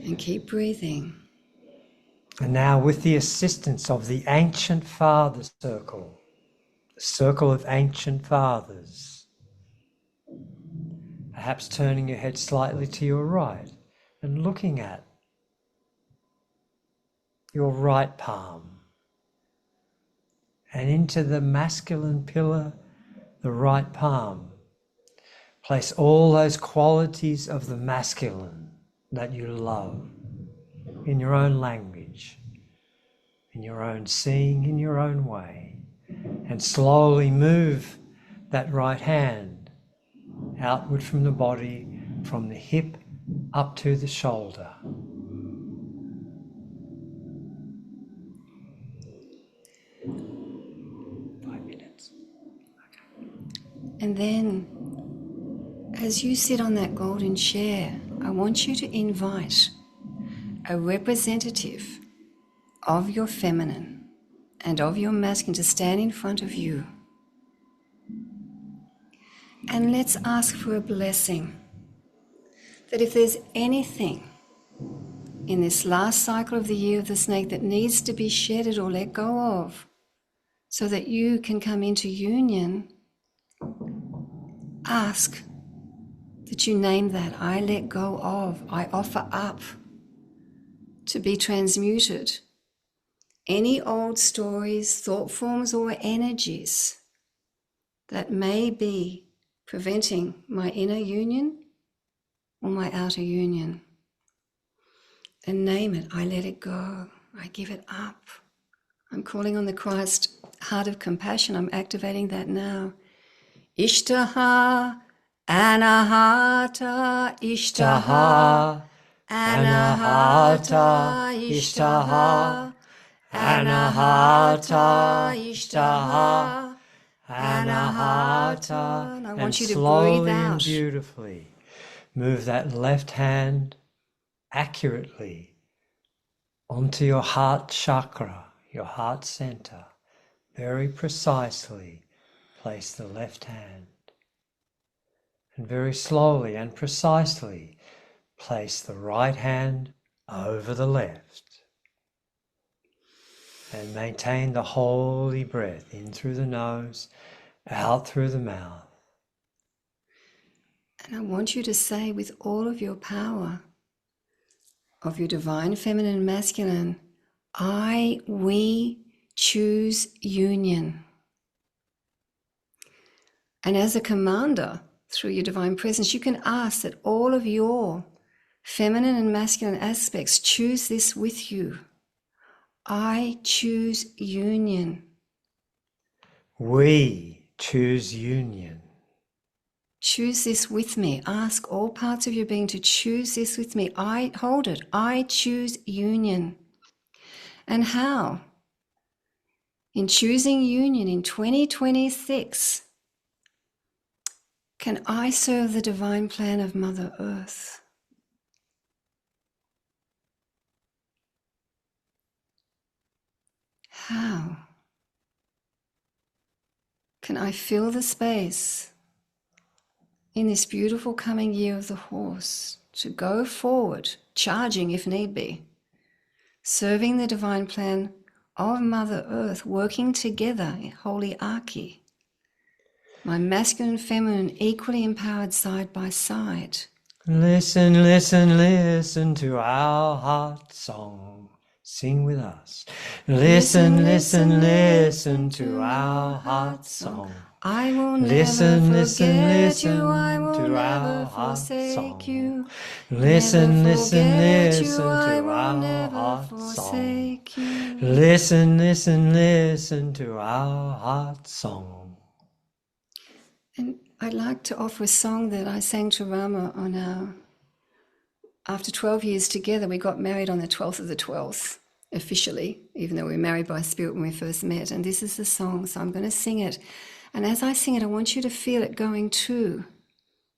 And keep breathing. And now, with the assistance of the Ancient Father Circle, the circle of Ancient Fathers, perhaps turning your head slightly to your right and looking at your right palm and into the masculine pillar, the right palm. Place all those qualities of the masculine that you love in your own language, in your own seeing, in your own way, and slowly move that right hand outward from the body, from the hip up to the shoulder. And then, as you sit on that golden chair, I want you to invite a representative of your feminine and of your masculine to stand in front of you. And let's ask for a blessing that if there's anything in this last cycle of the year of the snake that needs to be shedded or let go of, so that you can come into union, ask that you name that. I let go of, I offer up to be transmuted any old stories, thought forms, or energies that may be preventing my inner union or my outer union. And name it. I let it go. I give it up. I'm calling on the Christ heart of compassion. I'm activating that now. Ishtaha, Anahata, Ishtaha, Anahata, Ishtaha, Anahata, Ishtaha, Anahata. And I want you to breathe out. And beautifully move that left hand accurately onto your heart chakra, your heart center. Very precisely place the left hand. And very slowly and precisely place the right hand over the left. And maintain the holy breath in through the nose, out through the mouth. And I want you to say with all of your power of your divine feminine and masculine, we choose union. And as a commander, through your divine presence, you can ask that all of your feminine and masculine aspects choose this with you. I choose union. We choose union. Choose this with me. Ask all parts of your being to choose this with me. I hold it. I choose union. And how? In choosing union in 2026, can I serve the divine plan of Mother Earth? How? Can I fill the space in this beautiful coming year of the horse to go forward, charging if need be, serving the divine plan of Mother Earth, working together in holy archy, my masculine and feminine equally empowered side by side. Listen, listen, listen to our heart song. Sing with us. Listen, listen, listen to our heart song. I will never Listen, forget listen, listen you. I will to never our heart forsake song. you. Listen, Never listen, forget listen you. to I will our never heart song. forsake you. Listen, listen, listen to our heart song. And I'd like to offer a song that I sang to Rama on our, after 12 years together, we got married on the 12th of the 12th, officially, even though we were married by spirit when we first met. And this is the song, so I'm going to sing it. And as I sing it, I want you to feel it going to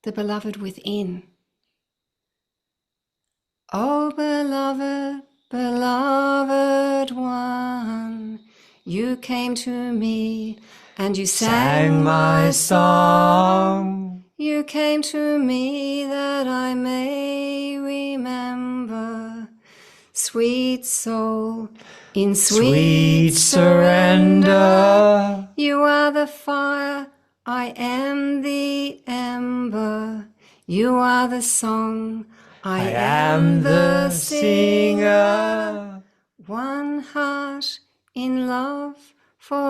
the beloved within. Oh, beloved, beloved one. came to me, and you sang my song. You came to me that I may remember. Sweet soul, in sweet surrender, you are the fire, I am the ember. You are the song, I am the singer. One heart in love forevermore.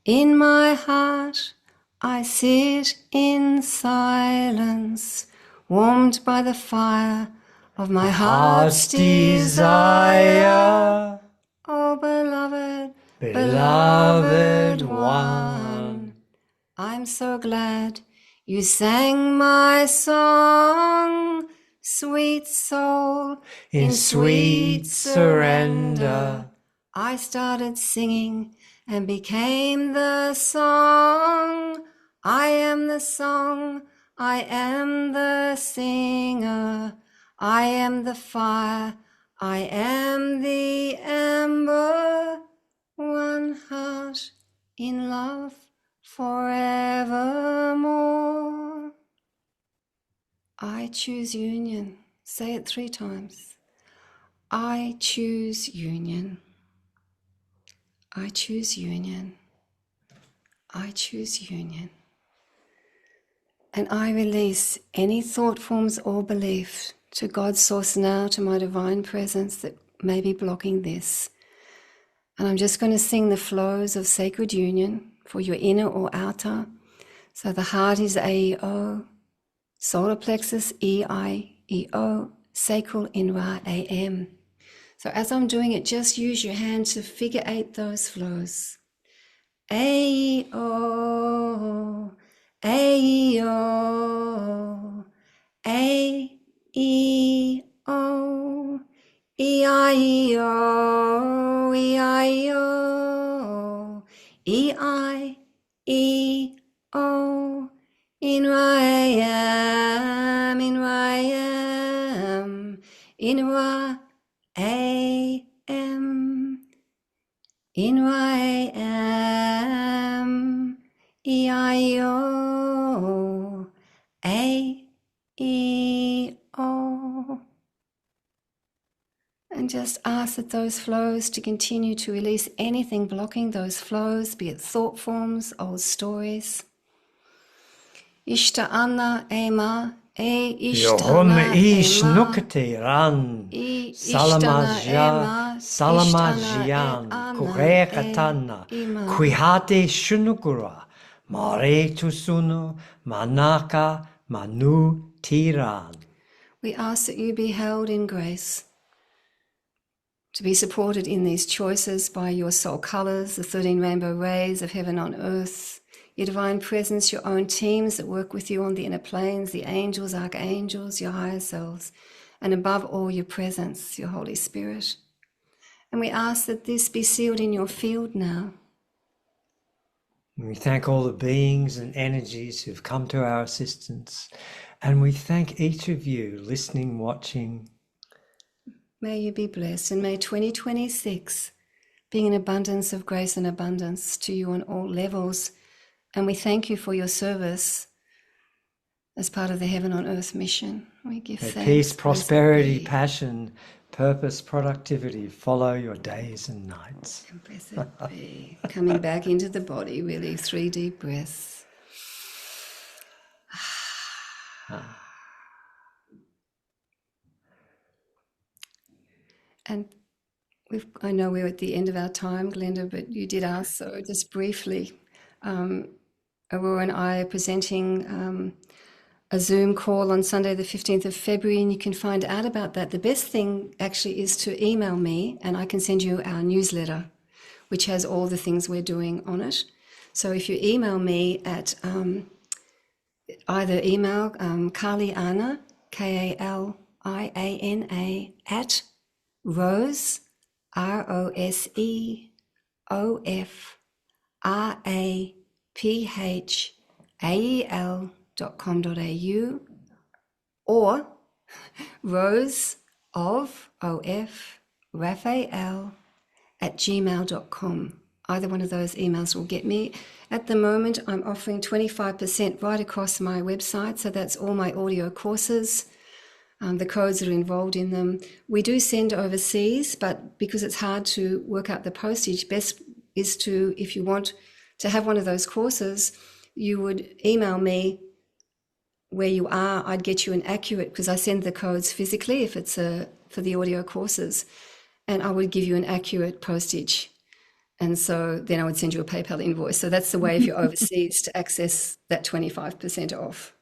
In my heart I sit in silence, warmed by the fire of my heart's desire. Oh, beloved, beloved one, I'm so glad you sang my song. Sweet soul, In sweet surrender, I started singing and became the song. I am the song, I am the singer, I am the fire, I am the ember. One heart in love forevermore. I choose union. Say it 3 times. I choose union. I choose union. I choose union. And I release any thought forms or belief to God's source now, to my divine presence that may be blocking this. And I'm just going to sing the flows of sacred union for your inner or outer. So the heart is A-E-O, solar plexus E-I-E-O, sacral in-Ra A-M. So as I'm doing it, just use your hand to figure 8 those flows. A-E-O, A-E-O, A-E-O, E-I-E-O, E-I-E-O, E-I-E-O, in-Ra A-M, in-Ra A-M, in-Ra A-M, in-Ra A-M, E-I-E-O, A-E-O. And just ask that those flows to continue to release anything blocking those flows, be it thought forms, old stories. Ishta Anna Ema, Yohum ish nukati ran, salamajian, kurekatana, kuihate shunukura, mare tusunu, manaka, manu tiran. We ask that you be held in grace, to be supported in these choices by your soul colors, the 13 rainbow rays of heaven on earth, your divine presence, your own teams that work with you on the inner planes, the angels, archangels, your higher selves, and above all, your presence, your Holy Spirit. And we ask that this be sealed in your field now. And we thank all the beings and energies who've come to our assistance. And we thank each of you listening, watching. May you be blessed, and may 2026 be an abundance of grace and abundance to you on all levels. And we thank you for your service as part of the Heaven on Earth mission. We give thanks. Peace, prosperity, passion, purpose, productivity, follow your days and nights. And blessed be. Coming back into the body, really, 3 deep breaths. And I know we're at the end of our time, Glenda, but you did ask, so just briefly, Aurora and I are presenting a Zoom call on Sunday the 15th of February, and you can find out about that. The best thing actually is to email me, and I can send you our newsletter, which has all the things we're doing on it. So if you email me at either email Kalyana, K-A-L-I-A-N-A, at Rose, ROSEOFRAPHAEL.com.au, or Rose of OF Raphael gmail.com. Either one of those emails will get me. At the moment, I'm offering 25% right across my website. So that's all my audio courses, the codes that are involved in them. We do send overseas, but because it's hard to work out the postage, best is to, if you want to have one of those courses, you would email me where you are. I'd get you an accurate, because I send the codes physically if it's for the audio courses, and I would give you an accurate postage. And so then I would send you a PayPal invoice. So that's the way if you're overseas to access that 25% off.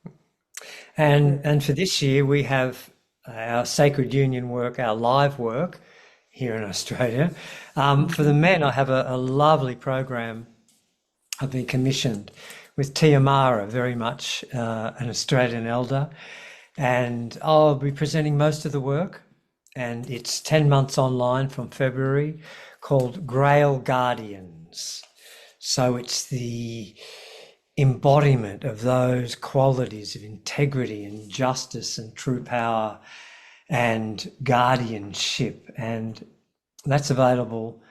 And for this year, we have our Sacred Union work, our live work here in Australia. For the men, I have a lovely program I've been commissioned with Tiamara, very much an Australian elder. And I'll be presenting most of the work. And it's 10 months online from February, called Grail Guardians. So it's the embodiment of those qualities of integrity and justice and true power and guardianship. And that's available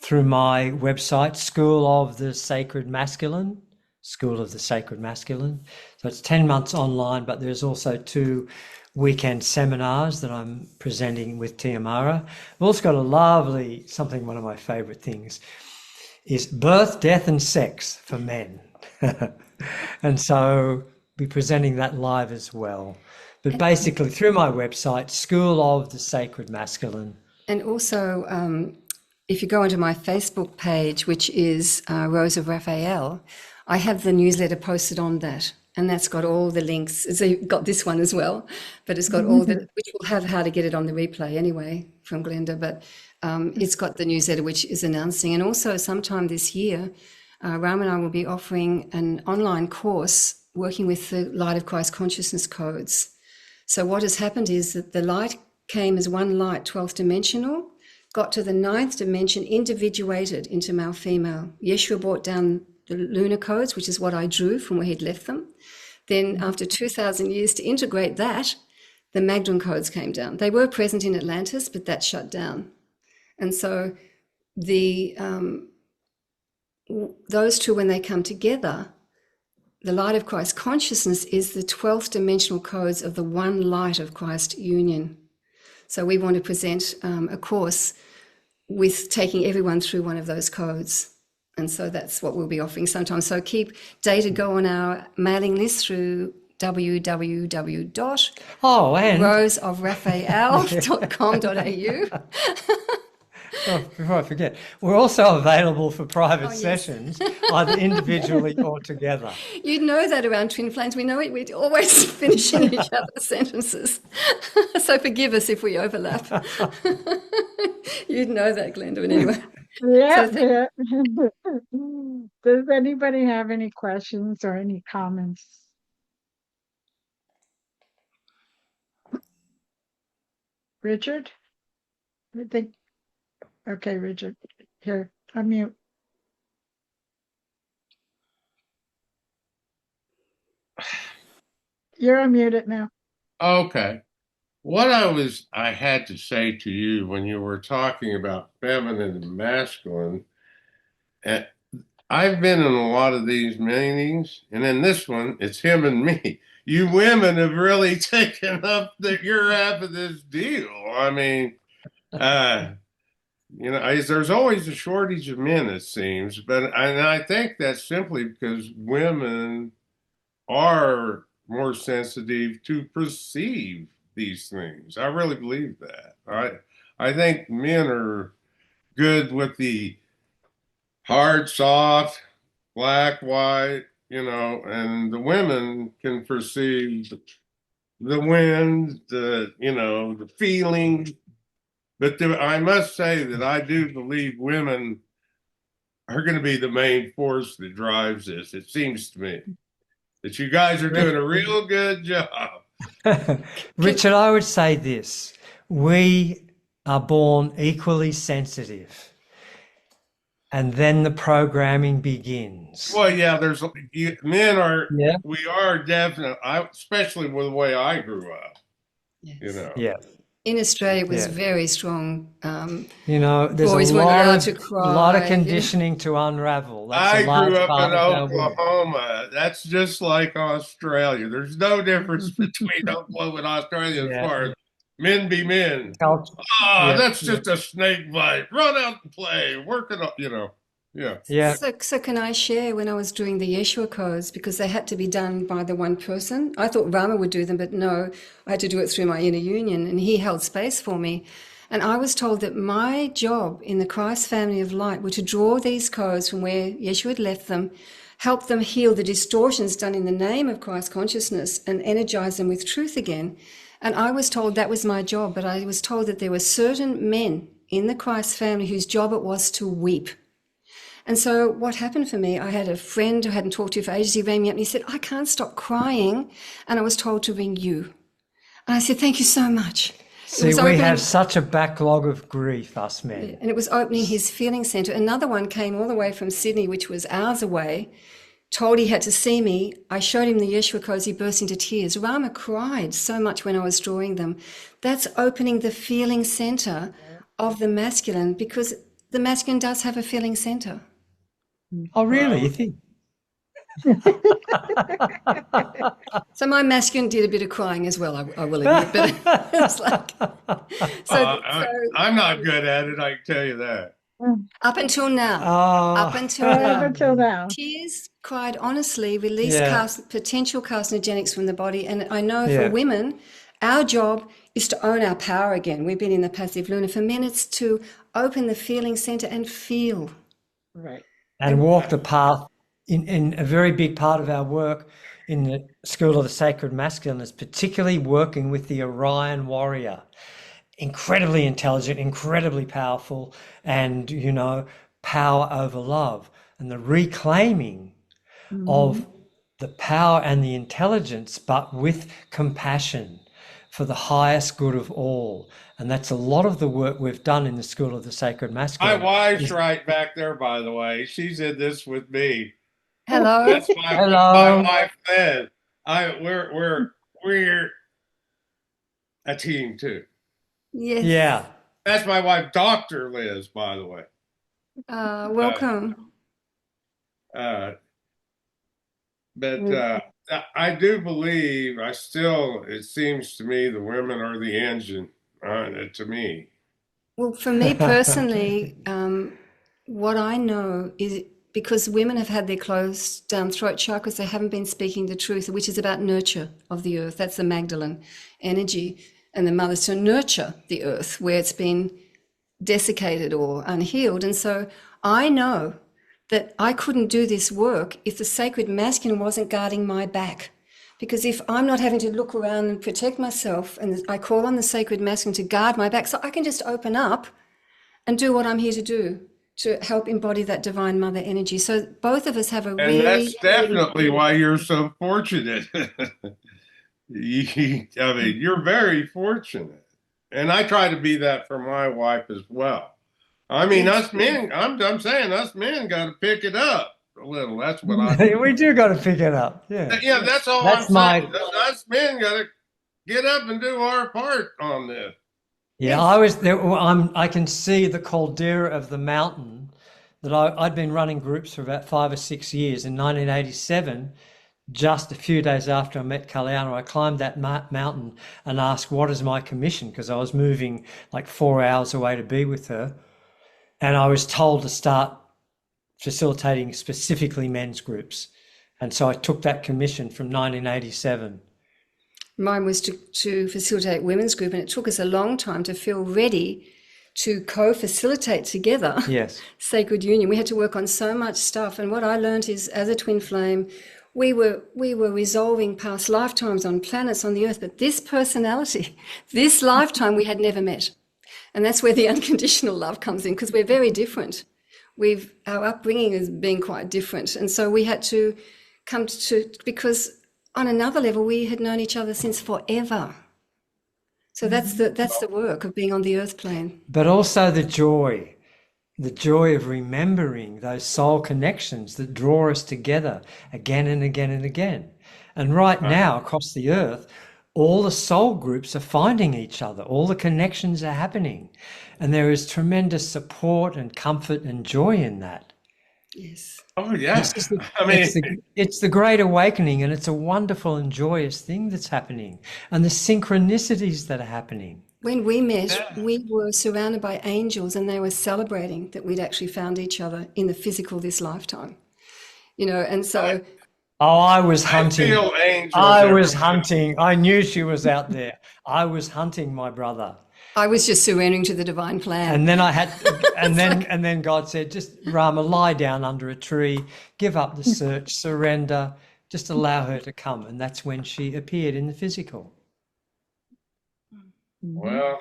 through my website, School of the Sacred Masculine. So it's 10 months online, but there's also 2 weekend seminars that I'm presenting with Tiamara. I've also got a lovely, one of my favorite things is birth, death and sex for men. And so be presenting that live as well. But basically through my website, School of the Sacred Masculine. And also, if you go onto my Facebook page, which is Rose of Raphael, I have the newsletter posted on that. And that's got all the links. So you've got this one as well, but it's got all the, which will have how to get it on the replay anyway from Glenda, but it's got the newsletter which is announcing. And also sometime this year, Ram and I will be offering an online course working with the Light of Christ Consciousness codes. So what has happened is that the light came as one light, 12th dimensional, got to the 9th dimension, individuated into male, female. Yeshua brought down the lunar codes, which is what I drew from where he'd left them. Then after 2,000 years to integrate that, the Magdalene codes came down. They were present in Atlantis, but that shut down. And so those two, when they come together, the Light of Christ Consciousness is the 12th dimensional codes of the one light of Christ union. So we want to present a course with taking everyone through one of those codes. And so that's what we'll be offering sometimes. So keep data go on our mailing list through www.roseofraphael.com.au. Oh, before I forget, we're also available for private sessions, either individually or together. You'd know that around Twin Flames. We know it. We're always finishing each other's sentences. So forgive us if we overlap. You'd know that, Glenda, but anyway. Yeah. Does anybody have any questions or any comments? Richard? I think. Okay, Richard. Here, unmute. You're unmuted now. Okay. What I had to say to you when you were talking about feminine and masculine, and I've been in a lot of these meetings, and in this one, it's him and me. You women have really taken up your half of this deal. I mean, there's always a shortage of men, it seems, and I think that's simply because women are more sensitive to perceive these things. I really believe that. I think men are good with the hard, soft, black, white, and the women can perceive the wind, the feeling. But I must say that I do believe women are going to be the main force that drives this. It seems to me that you guys are doing a real good job. Richard, I would say this. We are born equally sensitive. And then the programming begins. Well, yeah, we are definitely, especially with the way I grew up, Yeah. In Australia, it was Yeah. very strong. You know, there's Boys a weren't lot allowed of to a lot of cry. conditioning to unravel. That's a I grew large up in part of our work. Oklahoma. That's just like Australia. There's no difference between Oklahoma and Australia as Yeah. far as men be men. Culture. Ah, Yeah. that's just a snake bite. Run out and play. Work it up, Yeah. Yeah. So can I share when I was doing the Yeshua codes, because they had to be done by the one person? I thought Rama would do them, but no, I had to do it through my inner union, and he held space for me. And I was told that my job in the Christ family of light were to draw these codes from where Yeshua had left them, help them heal the distortions done in the name of Christ consciousness, and energize them with truth again. And I was told that was my job, but I was told that there were certain men in the Christ family whose job it was to weep. And so what happened for me, I had a friend who I hadn't talked to for ages. He rang me up and he said, I can't stop crying. And I was told to ring you. And I said, thank you so much. See, we have such a backlog of grief, us men. And it was opening his feeling center. Another one came all the way from Sydney, which was hours away, told he had to see me. I showed him the Yeshua codes. He burst into tears. Rama cried so much when I was drawing them. That's opening the feeling center of the masculine, because the masculine does have a feeling center. Oh, really? You think? So my masculine did a bit of crying as well, I will admit. But it's like, I'm not good at it, I can tell you that. up until now, Oh, Until now. tears cried honestly, release Yeah. potential carcinogenics from the body. And I know Yeah. for women, our job is to own our power again. We've been in the passive lunar. For men, it's to open the feeling center and feel. Right. and walk the path. In a very big part of our work in the School of the Sacred Masculine is particularly working with the Orion warrior. Incredibly intelligent, incredibly powerful, and, you know, power over love. And the reclaiming of the power and the intelligence, but with compassion for the highest good of all. And that's a lot of the work we've done in the School of the Sacred My Masculine. wife's right back there, by the way. She's in this with me. Hello. That's my Hello. wife said. We're a team too. Yes. Yeah. That's my wife, Dr. Liz, by the way. Welcome. But I do believe, it seems to me the women are the engine, to me. Well, for me personally, what I know is because women have had their closed down throat chakras, they haven't been speaking the truth, which is about nurture of the earth. That's the Magdalene energy, and the mother's to nurture the earth where it's been desiccated or unhealed. And so I know that I couldn't do this work if the sacred masculine wasn't guarding my back. Because if I'm not having to look around and protect myself, and I call on the sacred masculine to guard my back, so I can just open up and do what I'm here to do, to help embody that divine mother energy. So both of us have a And really... that's definitely why you're so fortunate. You're very fortunate. And I try to be that for my wife as well. I mean, us men, I'm saying us men got to pick it up a little. That's what I We do got to pick it up. Yeah. Yeah, that's all That's I'm saying. Us men got to get up and do our part on this. Yeah, I was there. I can see the caldera of the mountain that I'd been running groups for about 5 or 6 years. In 1987, just a few days after I met Kalyana, I climbed that mountain and asked, what is my commission? Because I was moving like 4 hours away to be with her. And I was told to start facilitating specifically men's groups. And so I took that commission from 1987. Mine was to facilitate women's group, and it took us a long time to feel ready to co-facilitate together. Yes. Sacred union. We had to work on so much stuff. And what I learned is, as a twin flame, we were resolving past lifetimes on planets on the earth, but this personality, this lifetime, we had never met. And that's where the unconditional love comes in, because we're very different. Our upbringing has been quite different. And so we had to come to, because on another level, we had known each other since forever. So that's the work of being on the earth plane. But also the joy of remembering those soul connections that draw us together again and again and again. And right now, across the earth, all the soul groups are finding each other, all the connections are happening, and there is tremendous support and comfort and joy in that. Yes. Oh yeah. It's the great awakening, and it's a wonderful and joyous thing that's happening, and the synchronicities that are happening. When we met, we were surrounded by angels, and they were celebrating that we'd actually found each other in the physical this lifetime. And so I was hunting. I feel angels I was everywhere. hunting. I knew she was out there. I was hunting my brother. I was just surrendering to the divine plan. And then and then God said, just Rama, lie down under a tree, give up the search, surrender, just allow her to come. And that's when she appeared in the physical. Well,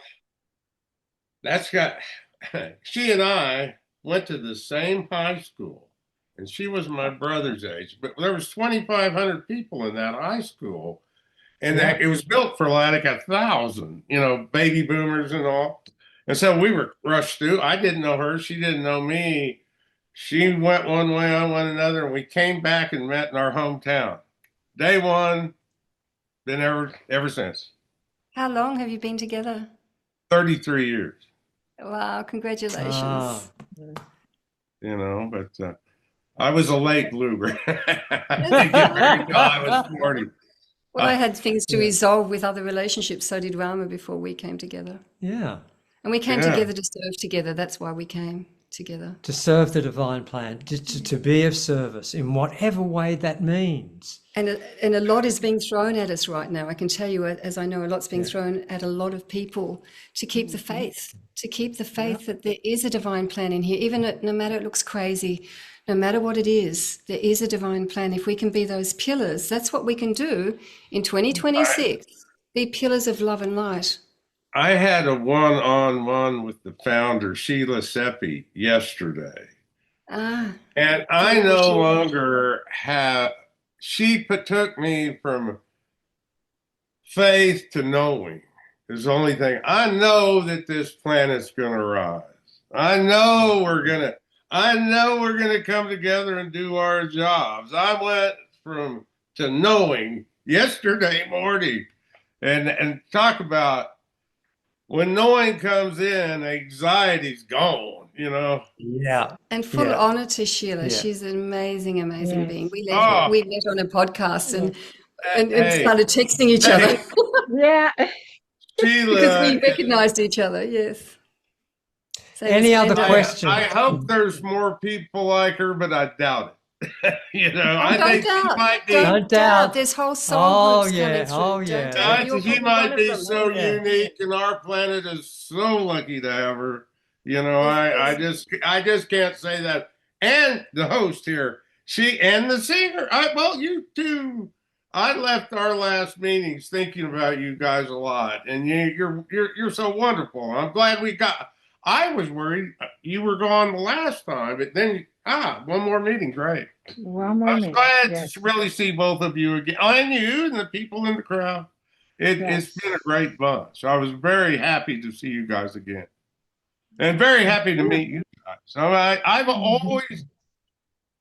she and I went to the same high school, and she was my brother's age, but there was 2,500 people in that high school, and it was built for like 1,000, baby boomers and all. And so we were rushed through. I didn't know her. She didn't know me. She went one way, I went another, and we came back and met in our hometown. Day one, been ever since. How long have you been together? 33 years. Wow, congratulations. But I was a late bloomer. I didn't get married until I was 40. Well, I had things to resolve with other relationships. So did Rama before we came together. Yeah. And we came together to serve together. That's why we came together. To serve the divine plan, to be of service in whatever way that means. And a lot is being thrown at us right now. I can tell you, as I know, a lot's being thrown at a lot of people to keep the faith, that there is a divine plan in here, even no matter it looks crazy, no matter what it is, there is a divine plan. If we can be those pillars, that's what we can do in 2026, be pillars of love and light. I had a one-on-one with the founder, Sheila Seppi, yesterday. And I no longer she took me from faith to knowing is the only thing. I know that this planet's going to rise. I know we're going to come together and do our jobs. I went to knowing yesterday morning, and talk about when knowing comes in, anxiety's gone, Yeah. And full honor to Sheila. Yeah. She's an amazing being. We met on a podcast and started texting each other. Yeah. Sheila, because we recognized each other, yes. So any other questions? I hope there's more people like her, but I doubt it. Don't doubt. There's whole soul groups coming through. Oh yeah. She might be so unique, and our planet is so lucky to have her. I just can't say that. And the host here, she and the singer. You too. I left our last meetings thinking about you guys a lot, and you're so wonderful. I'm glad we got. I was worried you were gone the last time, but then one more meeting, great. One more meeting. I'm glad to really see both of you again, and you and the people in the crowd. It's been a great bunch. I was very happy to see you guys again, and very happy to meet you guys. So I've always,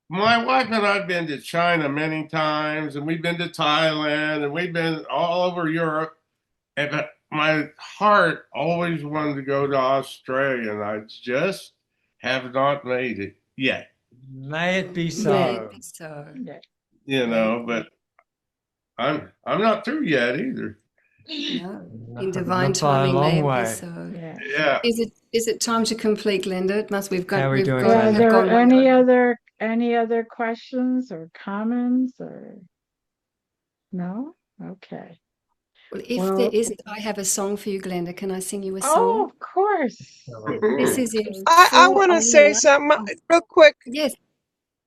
my wife and I've been to China many times, and we've been to Thailand, and we've been all over Europe, and my heart always wanted to go to Australia, and I just have not made it yet. May it be so. May it be so. But I'm not through yet either. No. In divine timing, may it be so. Yeah. Is it time to complete, Glenda? We've got. How are we doing? Are there any other questions or comments or no? Okay. Well, if there isn't, I have a song for you, Glenda. Can I sing you a song? Oh, of course. This is in. I want to say something real quick. Yes.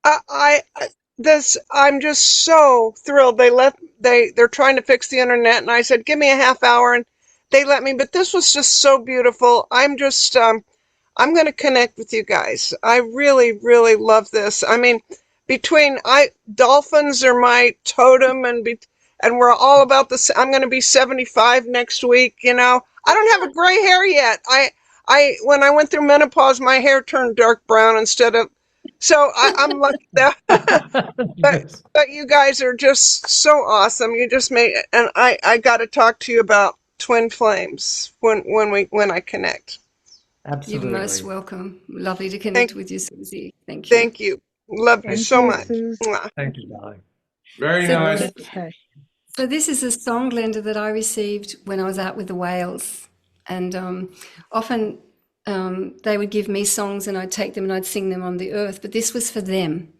I'm just so thrilled. They're trying to fix the internet, and I said, give me a half hour, and they let me. But this was just so beautiful. I'm going to connect with you guys. I really, really love this. I mean, dolphins are my totem, and we're all about this. I'm going to be 75 next week. I don't have a gray hair yet. When I went through menopause, my hair turned dark brown instead of So I'm lucky that, but you guys are just so awesome. You just made, and I got to talk to you about twin flames when I connect. You're most Absolutely. welcome. Lovely to connect Thank with you, Susie. Thank you. thank you. Love you Thank so you, much. Suze. Mwah. Thank you, darling. Very So, nice. Okay. so this is a song, Glenda, that I received when I was out with the whales, and often they would give me songs, and I'd take them and I'd sing them on the earth. But this was for them.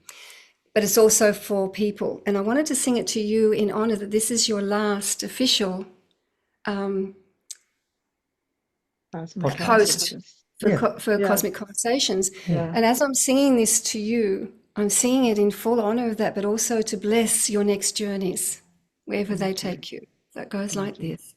But it's also for people, and I wanted to sing it to you in honor that this is your last official Cosmic host Conversations. for Yeah. Cosmic Conversations. Yeah. And as I'm singing this to you, I'm singing it in full honor of that, but also to bless your next journeys, wherever they take you. That goes like this.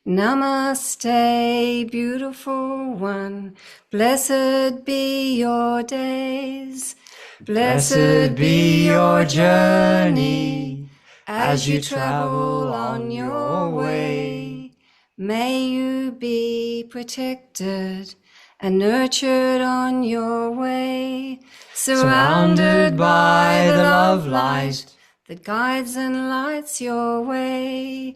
Namaste, beautiful one. Blessed be your days. Blessed be your journey as you travel on your way. May you be protected and nurtured on your way, surrounded by the love light that guides and lights your way.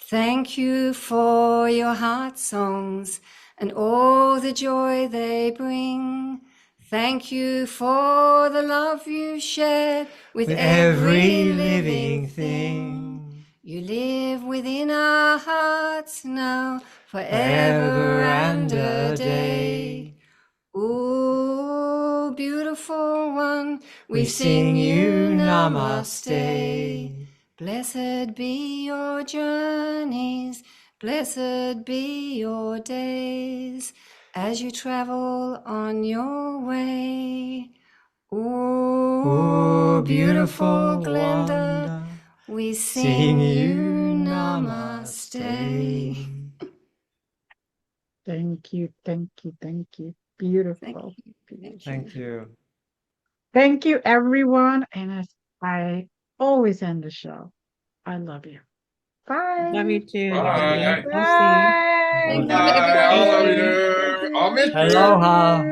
Thank you for your heart songs and all the joy they bring. Thank you for the love you shared with every living thing. You live within our hearts now, forever and a day. Ooh, beautiful one, we sing you namaste. Blessed be your journeys, blessed be your days, as you travel on your way. Ooh, beautiful Glenda, we sing you namaste. Thank you. Thank you. Thank you. Beautiful. Thank you. Thank you, everyone. And as I always end the show, I love you. Bye. Love you too, Nikki. Bye. I'll see. Thank you, Bye. I love you everybody. there. I'll miss you. Aloha.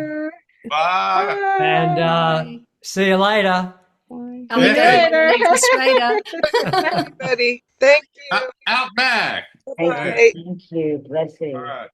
Bye. And see you later. Bye. I'm going to Australia. Everybody, thank you. Out back. Bye. Thank you. Blessings. All right.